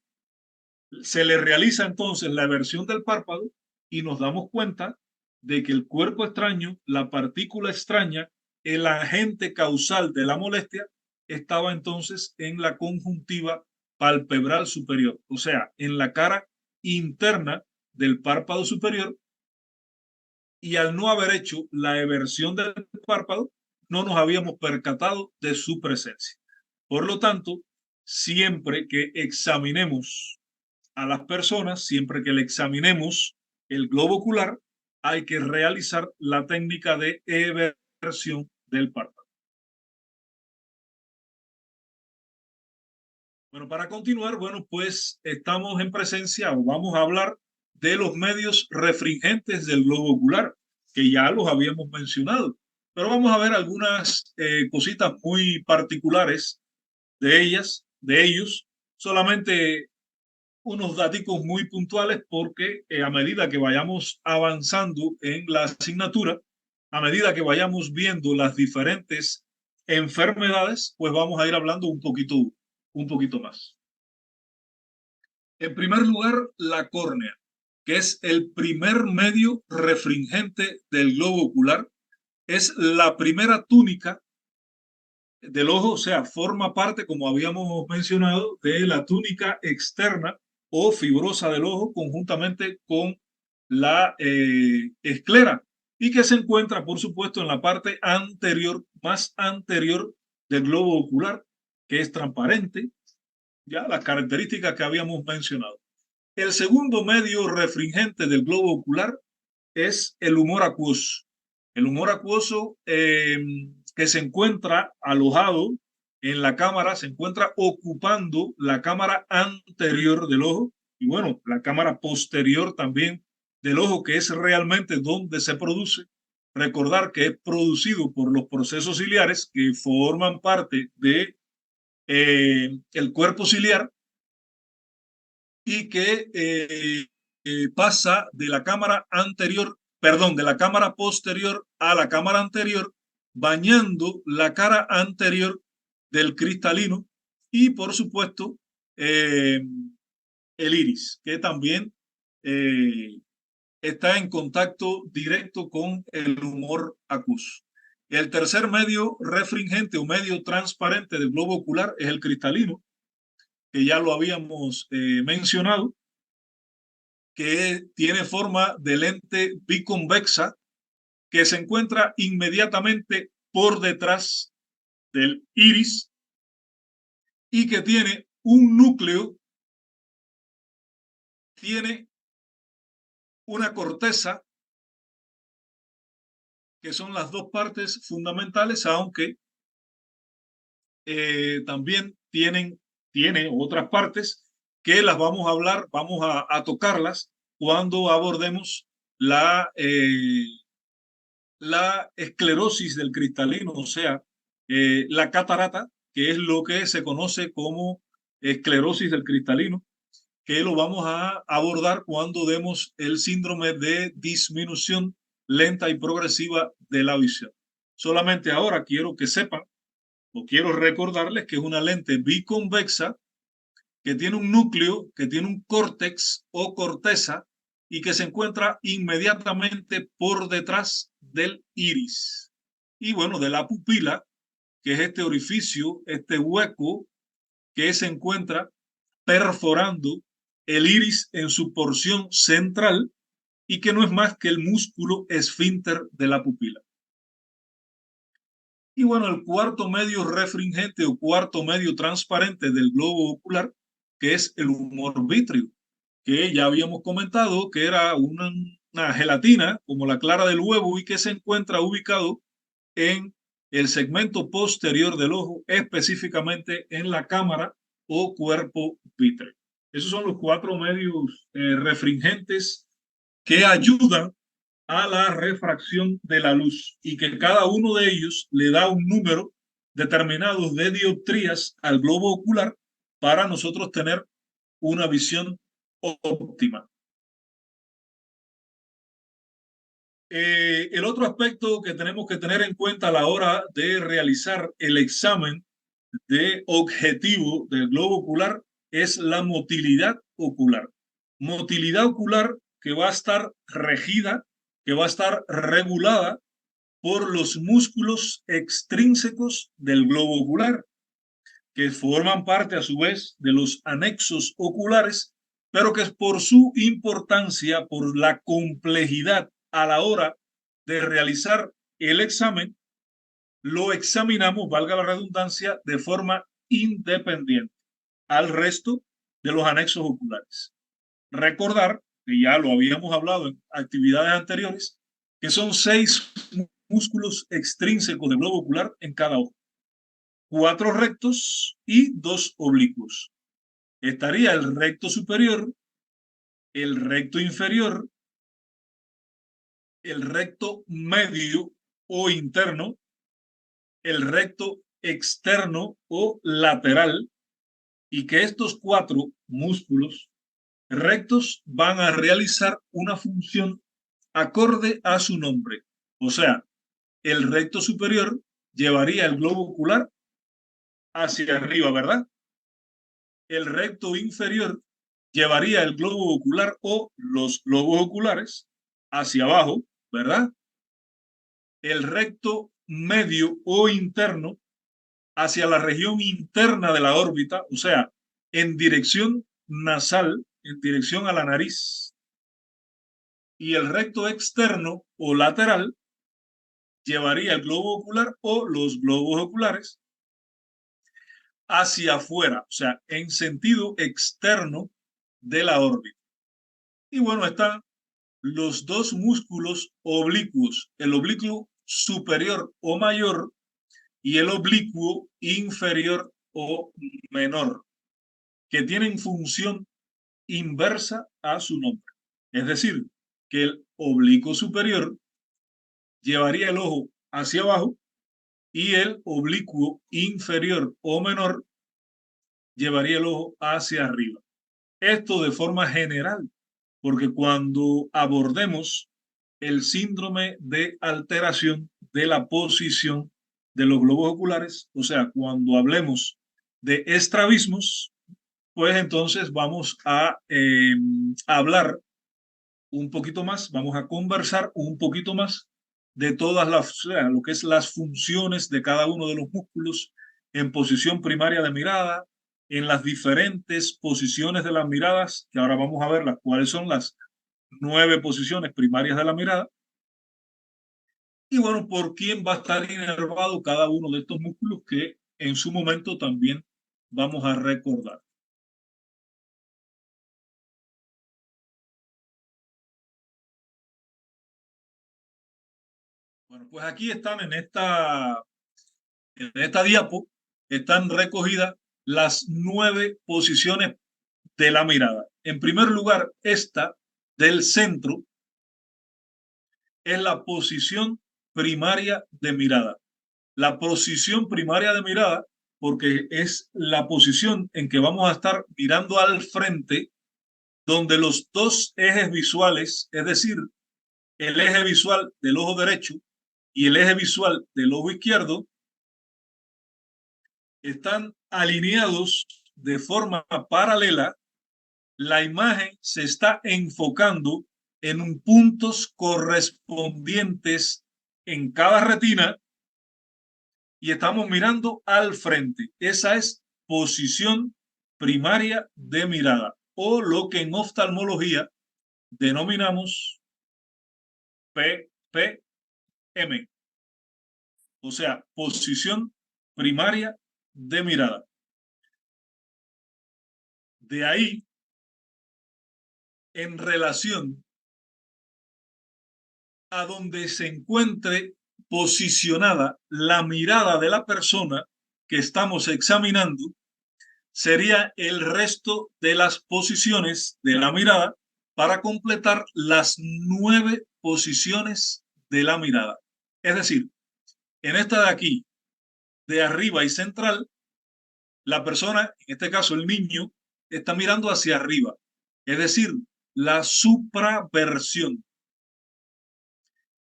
se le realiza entonces la eversión del párpado y nos damos cuenta de que el cuerpo extraño, la partícula extraña, el agente causal de la molestia, estaba entonces en la conjuntiva palpebral superior, o sea, en la cara interna del párpado superior, y al no haber hecho la eversión del párpado, no nos habíamos percatado de su presencia. Por lo tanto, siempre que examinemos a las personas, siempre que le examinemos el globo ocular, hay que realizar la técnica de eversión del párpado. Bueno, para continuar, bueno, pues estamos en presencia o vamos a hablar de los medios refringentes del globo ocular, que ya los habíamos mencionado, pero vamos a ver algunas cositas muy particulares de ellas, de ellos, solamente unos datos muy puntuales porque a medida que vayamos avanzando en la asignatura, a medida que vayamos viendo las diferentes enfermedades, pues vamos a ir hablando un poquito más. En primer lugar, la córnea, que es el primer medio refringente del globo ocular, es la primera túnica del ojo, o sea, forma parte, como habíamos mencionado, de la túnica externa o fibrosa del ojo conjuntamente con la esclera y que se encuentra, por supuesto, en la parte anterior, más anterior del globo ocular, que es transparente, ya las características que habíamos mencionado. El segundo medio refringente del globo ocular es el humor acuoso. El humor acuoso que se encuentra alojado en la cámara, se encuentra ocupando la cámara anterior del ojo y bueno, la cámara posterior también del ojo, que es realmente donde se produce. Recordar que es producido por los procesos ciliares que forman parte de el cuerpo ciliar y que pasa de la cámara anterior, perdón, de la cámara posterior a la cámara anterior, bañando la cara anterior del cristalino y, por supuesto, el iris, que también está en contacto directo con el humor acuoso. El tercer medio refringente o medio transparente del globo ocular es el cristalino, que ya lo habíamos mencionado, que tiene forma de lente biconvexa que se encuentra inmediatamente por detrás del iris y que tiene un núcleo, tiene una corteza, que son las dos partes fundamentales, aunque también tiene otras partes que las vamos a hablar, vamos a tocarlas cuando abordemos la esclerosis del cristalino, o sea, la catarata, que es lo que se conoce como esclerosis del cristalino, que lo vamos a abordar cuando demos el síndrome de disminución lenta y progresiva de la visión. Solamente ahora quiero que sepan o quiero recordarles que es una lente biconvexa que tiene un núcleo, que tiene un córtex o corteza y que se encuentra inmediatamente por detrás del iris. Y bueno, de la pupila, que es este orificio, este hueco que se encuentra perforando el iris en su porción central y que no es más que el músculo esfínter de la pupila. Y bueno, el cuarto medio refringente o cuarto medio transparente del globo ocular, que es el humor vítreo, que ya habíamos comentado que era una gelatina como la clara del huevo y que se encuentra ubicado en el segmento posterior del ojo, específicamente en la cámara o cuerpo vítreo. Esos son los cuatro medios refringentes que ayudan a la refracción de la luz y que cada uno de ellos le da un número determinado de dioptrías al globo ocular para nosotros tener una visión óptima. El otro aspecto que tenemos que tener en cuenta a la hora de realizar el examen de objetivo del globo ocular es la motilidad ocular. Motilidad ocular que va a estar regida, que va a estar regulada por los músculos extrínsecos del globo ocular, que forman parte a su vez de los anexos oculares, pero que por su importancia, por la complejidad a la hora de realizar el examen, lo examinamos, valga la redundancia, de forma independiente al resto de los anexos oculares. Recordar, que ya lo habíamos hablado en actividades anteriores, que son 6 músculos extrínsecos del globo ocular en cada ojo. 4 rectos y 2 oblicuos. Estaría el recto superior, el recto inferior, el recto medio o interno, el recto externo o lateral, y que estos 4 músculos rectos van a realizar una función acorde a su nombre. O sea, el recto superior llevaría el globo ocular hacia arriba, ¿verdad? El recto inferior llevaría el globo ocular o los globos oculares hacia abajo, ¿verdad? El recto medio o interno hacia la región interna de la órbita, o sea, en dirección nasal, en dirección a la nariz. Y el recto externo o lateral llevaría el globo ocular o los globos oculares hacia afuera, o sea, en sentido externo de la órbita. Y bueno, están los 2 músculos oblicuos, el oblicuo superior o mayor y el oblicuo inferior o menor, que tienen función inversa a su nombre. Es decir, que el oblicuo superior llevaría el ojo hacia abajo y el oblicuo inferior o menor llevaría el ojo hacia arriba. Esto de forma general, porque cuando abordemos el síndrome de alteración de la posición de los globos oculares, o sea, cuando hablemos de estrabismos, pues entonces vamos a hablar un poquito más, vamos a conversar un poquito más de todas las, o sea, lo que es las funciones de cada uno de los músculos en posición primaria de mirada, en las diferentes posiciones de las miradas, que ahora vamos a ver las cuáles son las 9 posiciones primarias de la mirada. Y bueno, por quién va a estar inervado cada uno de estos músculos que en su momento también vamos a recordar. Bueno, pues aquí están en esta diapo, están recogidas las 9 posiciones de la mirada. En primer lugar, esta del centro es la posición primaria de mirada. La posición primaria de mirada, porque es la posición en que vamos a estar mirando al frente, donde los 2 ejes visuales, es decir, el eje visual del ojo derecho y el eje visual del ojo izquierdo, están alineados de forma paralela. La imagen se está enfocando en puntos correspondientes en cada retina y estamos mirando al frente. Esa es posición primaria de mirada, o lo que en oftalmología denominamos PPM, o sea, posición primaria de mirada. De ahí, en relación a donde se encuentre posicionada la mirada de la persona que estamos examinando, sería el resto de las posiciones de la mirada para completar las 9 posiciones de la mirada. Es decir, en esta de aquí, de arriba y central, la persona, en este caso el niño, está mirando hacia arriba, es decir, la supraversión.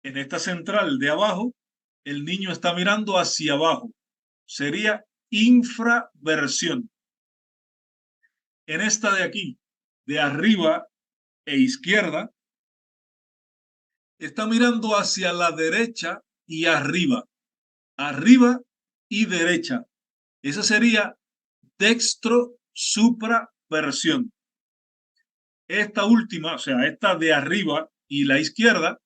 En esta central de abajo, el niño está mirando hacia abajo. Sería infraversión. En esta de aquí, de arriba e izquierda, está mirando hacia la derecha y arriba. Arriba y derecha. Esa sería dextro supraversión. Esta última, o sea, esta de arriba y la izquierda,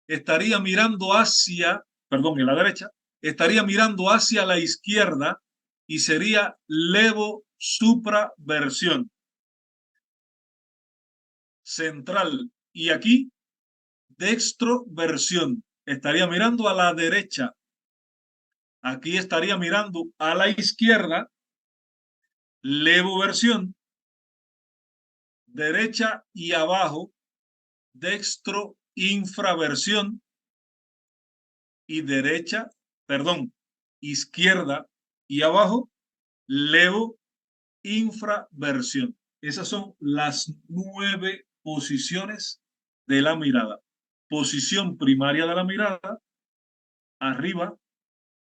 estaría mirando hacia, perdón, en la derecha, estaría mirando hacia la izquierda y sería levosupraversión. Central. Y aquí, dextroversión. Estaría mirando a la derecha. Aquí estaría mirando a la izquierda, levoversión. Derecha y abajo, dextroinfraversión. Y derecha, perdón, izquierda y abajo, levoinfraversión. Esas son las 9 posiciones de la mirada. Posición primaria de la mirada, arriba,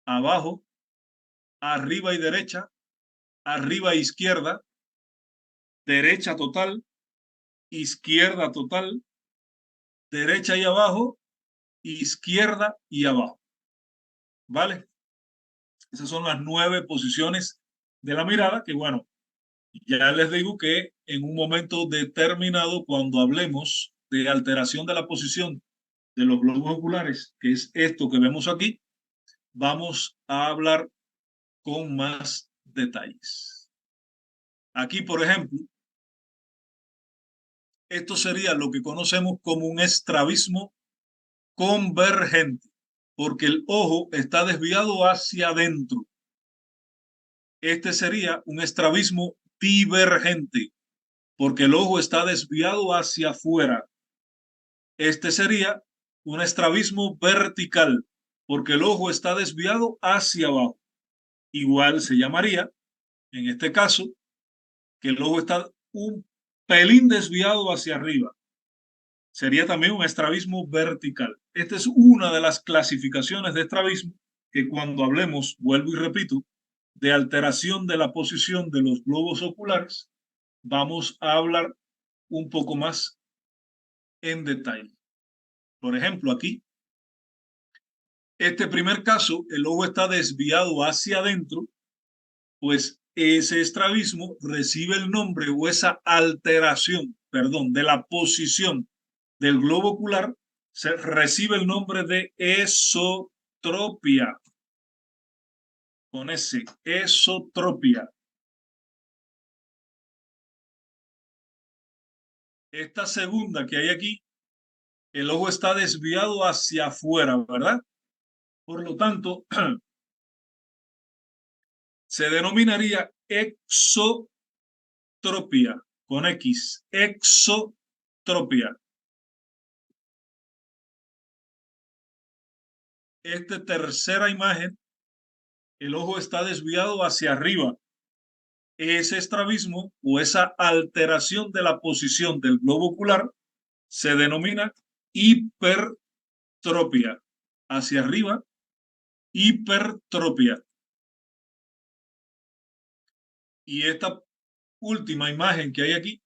abajo, arriba y derecha, arriba e izquierda, derecha total, izquierda total, derecha y abajo, izquierda y abajo. ¿Vale? Esas son las 9 posiciones de la mirada que, bueno, ya les digo que en un momento determinado, cuando hablemos de alteración de la posición de los globos oculares, que es esto que vemos aquí, vamos a hablar con más detalles. Aquí, por ejemplo, esto sería lo que conocemos como un estrabismo convergente, porque el ojo está desviado hacia adentro. Este sería un estrabismo divergente, porque el ojo está desviado hacia afuera. Este sería un estrabismo vertical, porque el ojo está desviado hacia abajo. Igual se llamaría, en este caso, que el ojo está un pelín desviado hacia arriba. Sería también un estrabismo vertical. Esta es una de las clasificaciones de estrabismo que cuando hablemos, vuelvo y repito, de alteración de la posición de los globos oculares, vamos a hablar un poco más en detalle. Por ejemplo, aquí, este primer caso, el ojo está desviado hacia adentro, pues ese estrabismo recibe el nombre o esa alteración, perdón, de la posición del globo ocular, se recibe el nombre de esotropia. Con ese, esotropia. Esta segunda que hay aquí, el ojo está desviado hacia afuera, ¿verdad? Por lo tanto, se denominaría exotropia, con X, exotropia. Esta tercera imagen, el ojo está desviado hacia arriba. Ese estrabismo o esa alteración de la posición del globo ocular se denomina hipertropia. Hacia arriba, hipertropia. Y esta última imagen que hay aquí,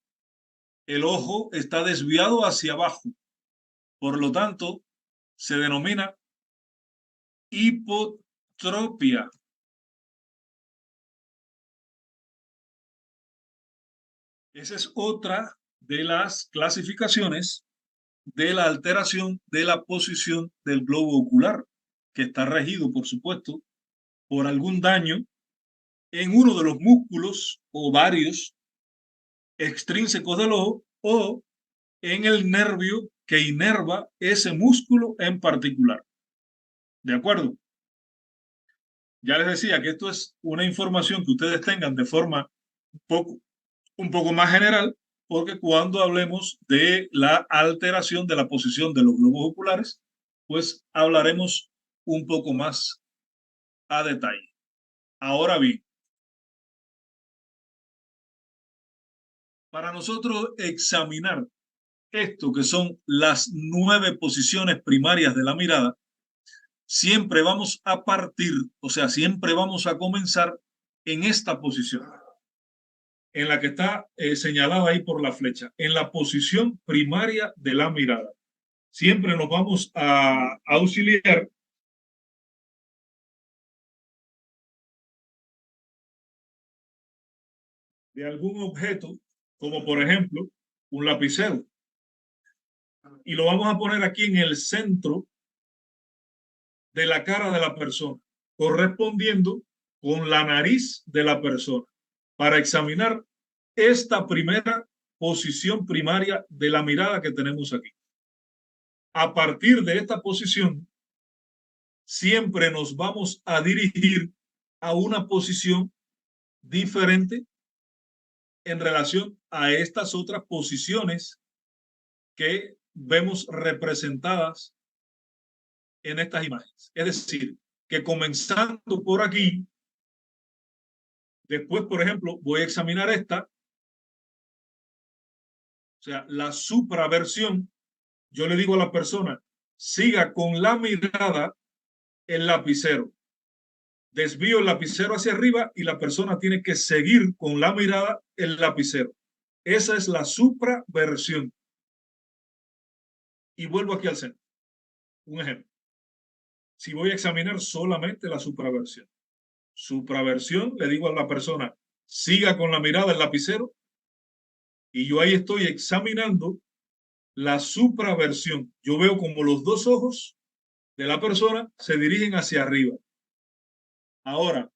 el ojo está desviado hacia abajo. Por lo tanto, se denomina hipotropia. Esa es otra de las clasificaciones de la alteración de la posición del globo ocular, que está regido, por supuesto, por algún daño en uno de los músculos o varios extrínsecos del ojo o en el nervio que inerva ese músculo en particular. ¿De acuerdo? Ya les decía que esto es una información que ustedes tengan de forma un poco más general, porque cuando hablemos de la alteración de la posición de los globos oculares, pues hablaremos un poco más a detalle. Ahora bien, para nosotros examinar esto que son las 9 posiciones primarias de la mirada, siempre vamos a partir, o sea, siempre vamos a comenzar en esta posición, en la que está señalada ahí por la flecha, en la posición primaria de la mirada. Siempre nos vamos a auxiliar de algún objeto, como por ejemplo un lapicero, y lo vamos a poner aquí en el centro de la cara de la persona. correspondiendo con la nariz de la persona para examinar esta primera posición primaria de la mirada que tenemos aquí. A partir de esta posición, siempre nos vamos a dirigir a una posición diferente en relación a estas otras posiciones que vemos representadas en estas imágenes. Es decir, que comenzando por aquí, después, por ejemplo, voy a examinar esta, o sea, la supraversión. Yo le digo a la persona, siga con la mirada el lapicero. Desvío el lapicero hacia arriba y la persona tiene que seguir con la mirada el lapicero. Esa es la supraversión. Y vuelvo aquí al centro. Un ejemplo. Si voy a examinar solamente la supraversión. Supraversión, le digo a la persona, siga con la mirada el lapicero y yo ahí estoy examinando la supraversión. Yo veo como los dos ojos de la persona se dirigen hacia arriba. Ahora,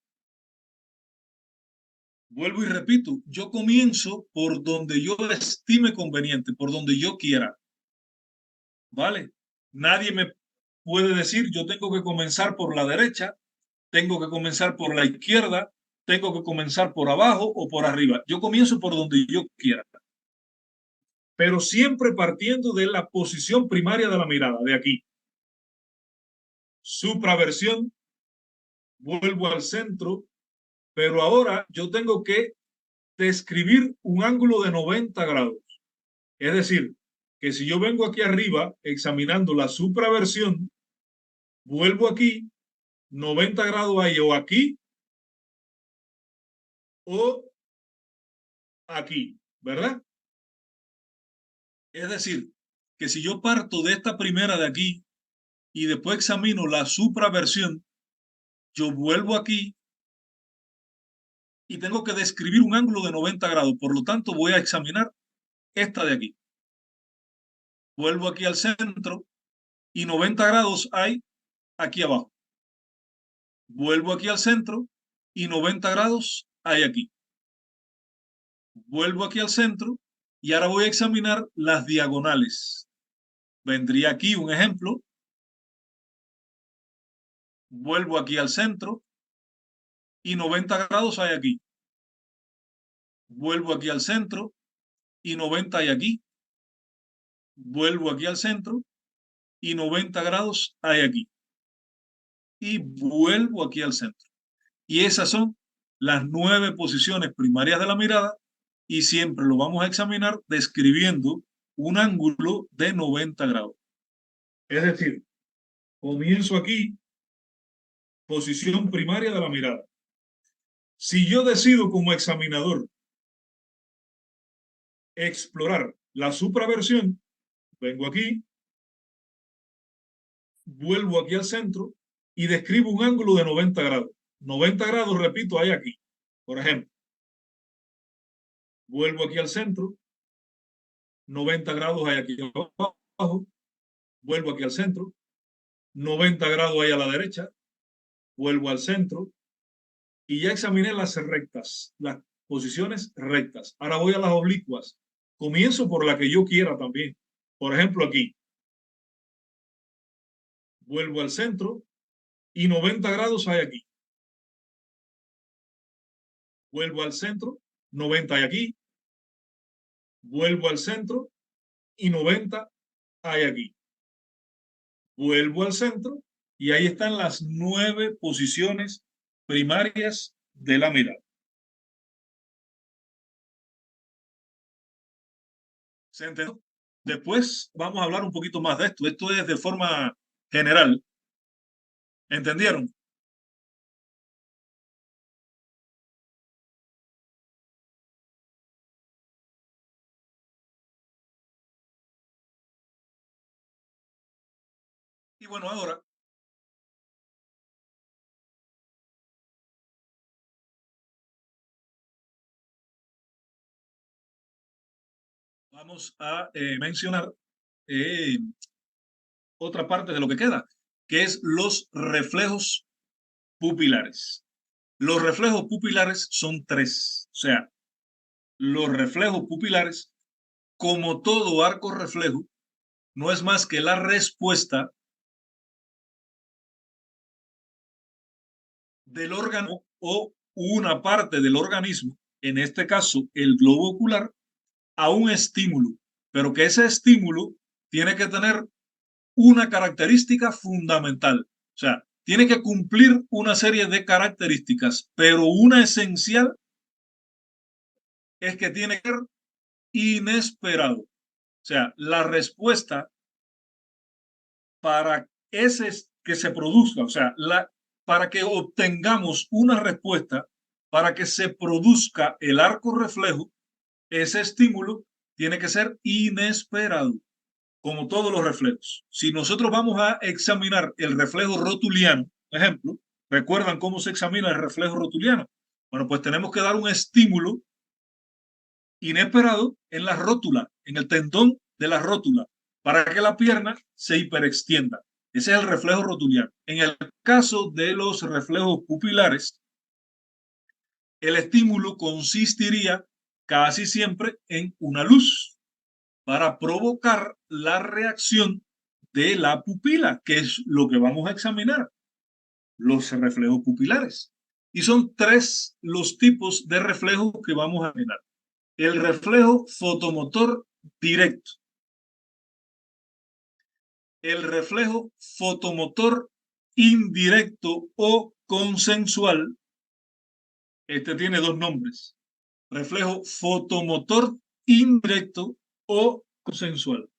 vuelvo y repito, yo comienzo por donde yo estime conveniente, por donde yo quiera. ¿Vale? Nadie me puede decir, yo tengo que comenzar por la derecha, tengo que comenzar por la izquierda, tengo que comenzar por abajo o por arriba. Yo comienzo por donde yo quiera, pero siempre partiendo de la posición primaria de la mirada, de aquí. Supraversión, vuelvo al centro, pero ahora yo tengo que describir un ángulo de 90 grados. Es decir, que si yo vengo aquí arriba examinando la supraversión, vuelvo aquí, 90 grados ahí o aquí o aquí, ¿verdad? Es decir, que si yo parto de esta primera de aquí y después examino la supraversión, yo vuelvo aquí y tengo que describir un ángulo de 90 grados. Por lo tanto, voy a examinar esta de aquí. Vuelvo aquí al centro y 90 grados hay aquí abajo. Vuelvo aquí al centro y 90 grados hay aquí. Vuelvo aquí al centro y ahora voy a examinar las diagonales. Vendría aquí un ejemplo. Vuelvo aquí al centro y 90 grados hay aquí. Vuelvo aquí al centro y 90 hay aquí. Vuelvo aquí al centro y 90 grados hay aquí. Y vuelvo aquí al centro. Y esas son las 9 posiciones primarias de la mirada y siempre lo vamos a examinar describiendo un ángulo de 90 grados. Es decir, comienzo aquí, posición primaria de la mirada. Si yo decido como examinador explorar la supraversión, vengo aquí, vuelvo aquí al centro y describo un ángulo de 90 grados. 90 grados, repito, hay aquí. Por ejemplo, vuelvo aquí al centro, 90 grados hay aquí abajo, vuelvo aquí al centro, 90 grados hay a la derecha, vuelvo al centro y ya examiné las rectas, las posiciones rectas. Ahora voy a las oblicuas. Comienzo por la que yo quiera también. Por ejemplo, aquí. Vuelvo al centro y 90 grados hay aquí. Vuelvo al centro, 90 hay aquí. Vuelvo al centro y 90 hay aquí. Vuelvo al centro y ahí están las 9 posiciones primarias de la mirada. ¿Se entendió? Después vamos a hablar un poquito más de esto. Esto es de forma general. ¿Entendieron? Y bueno, ahora vamos a mencionar eh, otra parte de lo que queda, que es los reflejos pupilares. Los reflejos pupilares son tres. O sea, los reflejos pupilares, como todo arco reflejo, no es más que la respuesta del órgano o una parte del organismo, en este caso el globo ocular, a un estímulo, pero que ese estímulo tiene que tener una característica fundamental. O sea, tiene que cumplir una serie de características, pero una esencial es que tiene que ser inesperado. O sea, la respuesta para ese que se produzca, o sea, para que obtengamos una respuesta, para que se produzca el arco reflejo, ese estímulo tiene que ser inesperado, como todos los reflejos. Si nosotros vamos a examinar el reflejo rotuliano, por ejemplo, ¿recuerdan cómo se examina el reflejo rotuliano? Bueno, pues tenemos que dar un estímulo inesperado en la rótula, en el tendón de la rótula, para que la pierna se hiperextienda. Ese es el reflejo rotuliano. En el caso de los reflejos pupilares, el estímulo consistiría casi siempre en una luz para provocar la reacción de la pupila, que es lo que vamos a examinar, los reflejos pupilares. Y son tres los tipos de reflejos que vamos a examinar. El reflejo fotomotor directo, el reflejo fotomotor indirecto o consensual. Este tiene dos nombres: reflejo fotomotor indirecto o consensual.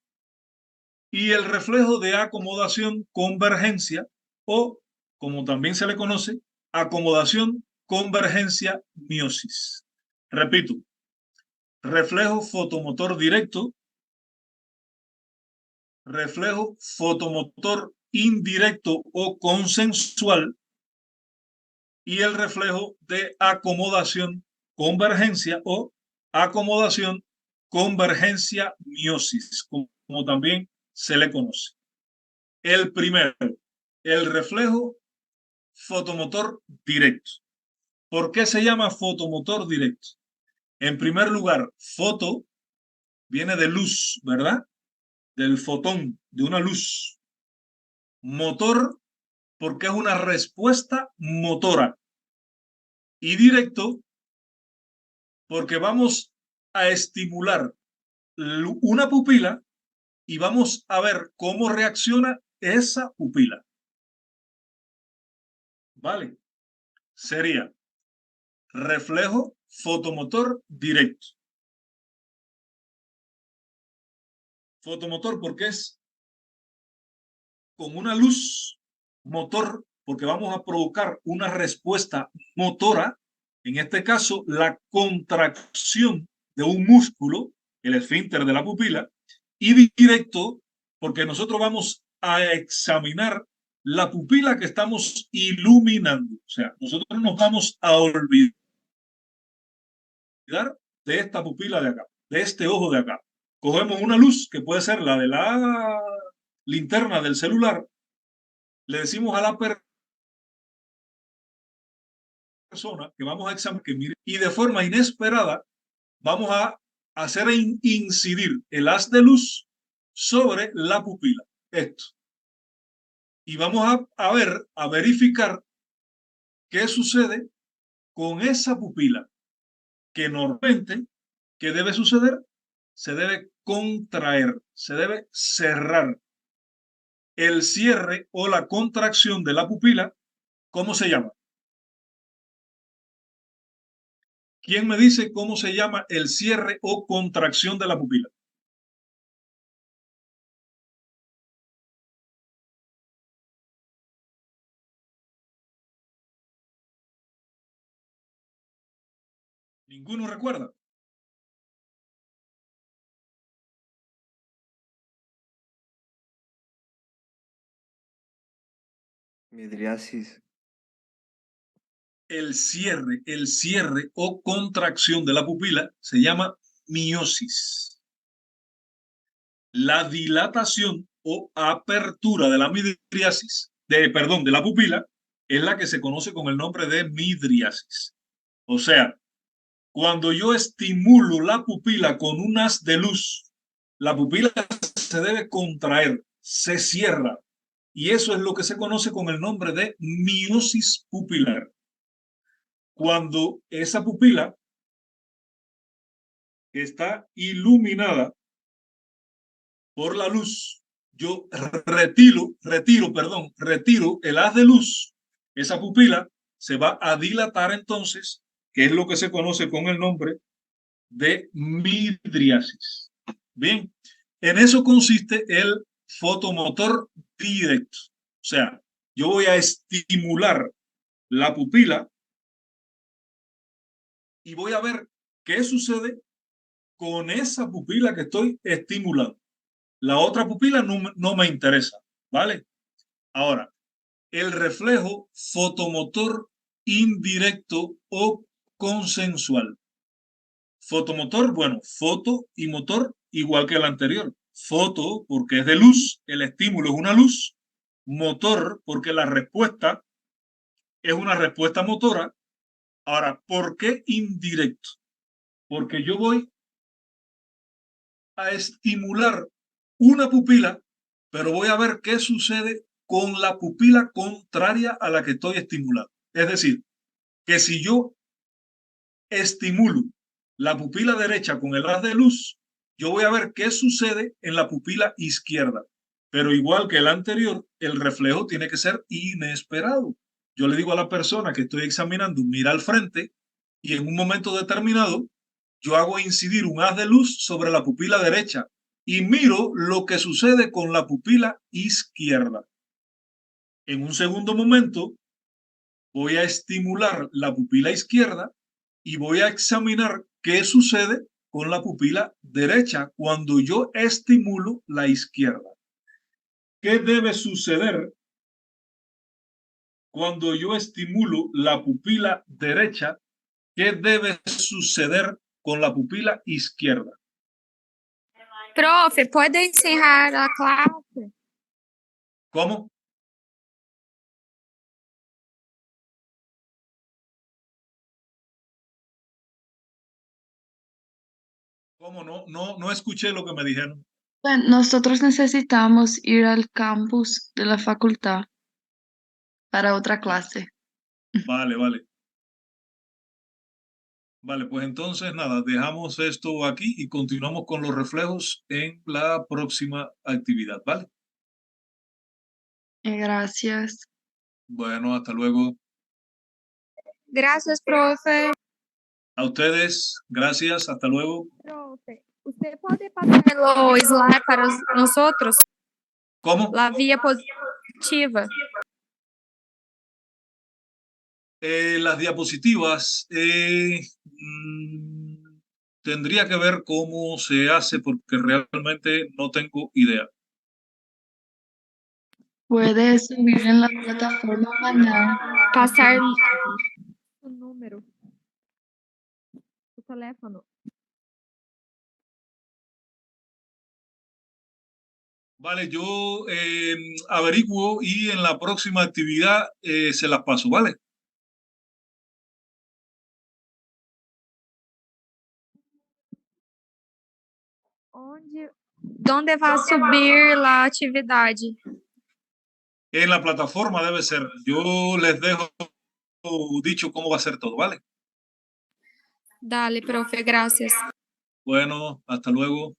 Y el reflejo de acomodación convergencia, o como también se le conoce, acomodación convergencia miosis. Repito, reflejo fotomotor directo, reflejo fotomotor indirecto o consensual, y el reflejo de acomodación convergencia o acomodación convergencia miosis, como también se le conoce. El primero, el reflejo fotomotor directo. ¿Por qué se llama fotomotor directo? En primer lugar, foto viene de luz, ¿verdad? Del fotón, de una luz. Motor, porque es una respuesta motora. Y directo, porque vamos a estimular una pupila y vamos a ver cómo reacciona esa pupila. ¿Vale? Sería reflejo fotomotor directo. Fotomotor porque es con una luz, motor porque vamos a provocar una respuesta motora, en este caso la contracción de un músculo, el esfínter de la pupila, y directo porque nosotros vamos a examinar la pupila que estamos iluminando. O sea, nosotros nos vamos a olvidar de esta pupila de acá, de este ojo de acá. Cogemos una luz que puede ser la de la linterna del celular, le decimos a la persona que vamos a examinar que mire, y de forma inesperada vamos a hacer incidir el haz de luz sobre la pupila. Esto. Y vamos a verificar qué sucede con esa pupila, que normalmente, ¿qué debe suceder? Se debe contraer, se debe cerrar. El cierre o la contracción de la pupila, ¿cómo se llama? ¿Quién me dice cómo se llama el cierre o contracción de la pupila? ¿Ninguno recuerda? Midriasis. El cierre o contracción de la pupila se llama miosis. La dilatación o apertura de la midriasis, de la pupila, es la que se conoce con el nombre de midriasis. O sea, cuando yo estimulo la pupila con un haz de luz, la pupila se debe contraer, se cierra, y eso es lo que se conoce con el nombre de miosis pupilar. Cuando esa pupila está iluminada por la luz, yo retiro el haz de luz, esa pupila se va a dilatar entonces, que es lo que se conoce con el nombre de midriasis. Bien, en eso consiste el fotomotor directo. O sea, yo voy a estimular la pupila y voy a ver qué sucede con esa pupila que estoy estimulando. La otra pupila no me interesa, ¿vale? Ahora, el reflejo fotomotor indirecto o consensual. Fotomotor, bueno, foto y motor igual que el anterior. Foto porque es de luz, el estímulo es una luz. Motor porque la respuesta es una respuesta motora. Ahora, ¿por qué indirecto? Porque yo voy a estimular una pupila, pero voy a ver qué sucede con la pupila contraria a la que estoy estimulando. Es decir, que si yo estimulo la pupila derecha con el haz de luz, yo voy a ver qué sucede en la pupila izquierda. Pero igual que el anterior, el reflejo tiene que ser inesperado. Yo le digo a la persona que estoy examinando, mira al frente y en un momento determinado, yo hago incidir un haz de luz sobre la pupila derecha y miro lo que sucede con la pupila izquierda. En un segundo momento, voy a estimular la pupila izquierda y voy a examinar qué sucede con la pupila derecha cuando yo estimulo la izquierda. ¿Qué debe suceder cuando yo estimulo la pupila derecha? ¿Qué debe suceder con la pupila izquierda? Profe, ¿puede encerrar a clase? ¿Cómo? ¿Cómo? No escuché lo que me dijeron. Bueno, nosotros necesitamos ir al campus de la facultad para otra clase. Vale, vale. Vale, pues entonces nada, dejamos esto aquí y continuamos con los reflejos en la próxima actividad, ¿vale? Gracias. Bueno, hasta luego. Gracias, profe. A ustedes, gracias, hasta luego. Profe, ¿usted puede pasar los slide para nosotros? ¿Cómo? La vía positiva. Las diapositivas, tendría que ver cómo se hace porque realmente no tengo idea. Puede subir en la plataforma mañana. Pasar o número. O teléfono. Vale, yo averiguo y en la próxima actividad se las paso, ¿vale? Onde vai subir a atividade? En la plataforma debe ser. Yo les dejo dicho cómo va a ser todo, ¿vale? Dale, profe, gracias. Bueno, hasta luego.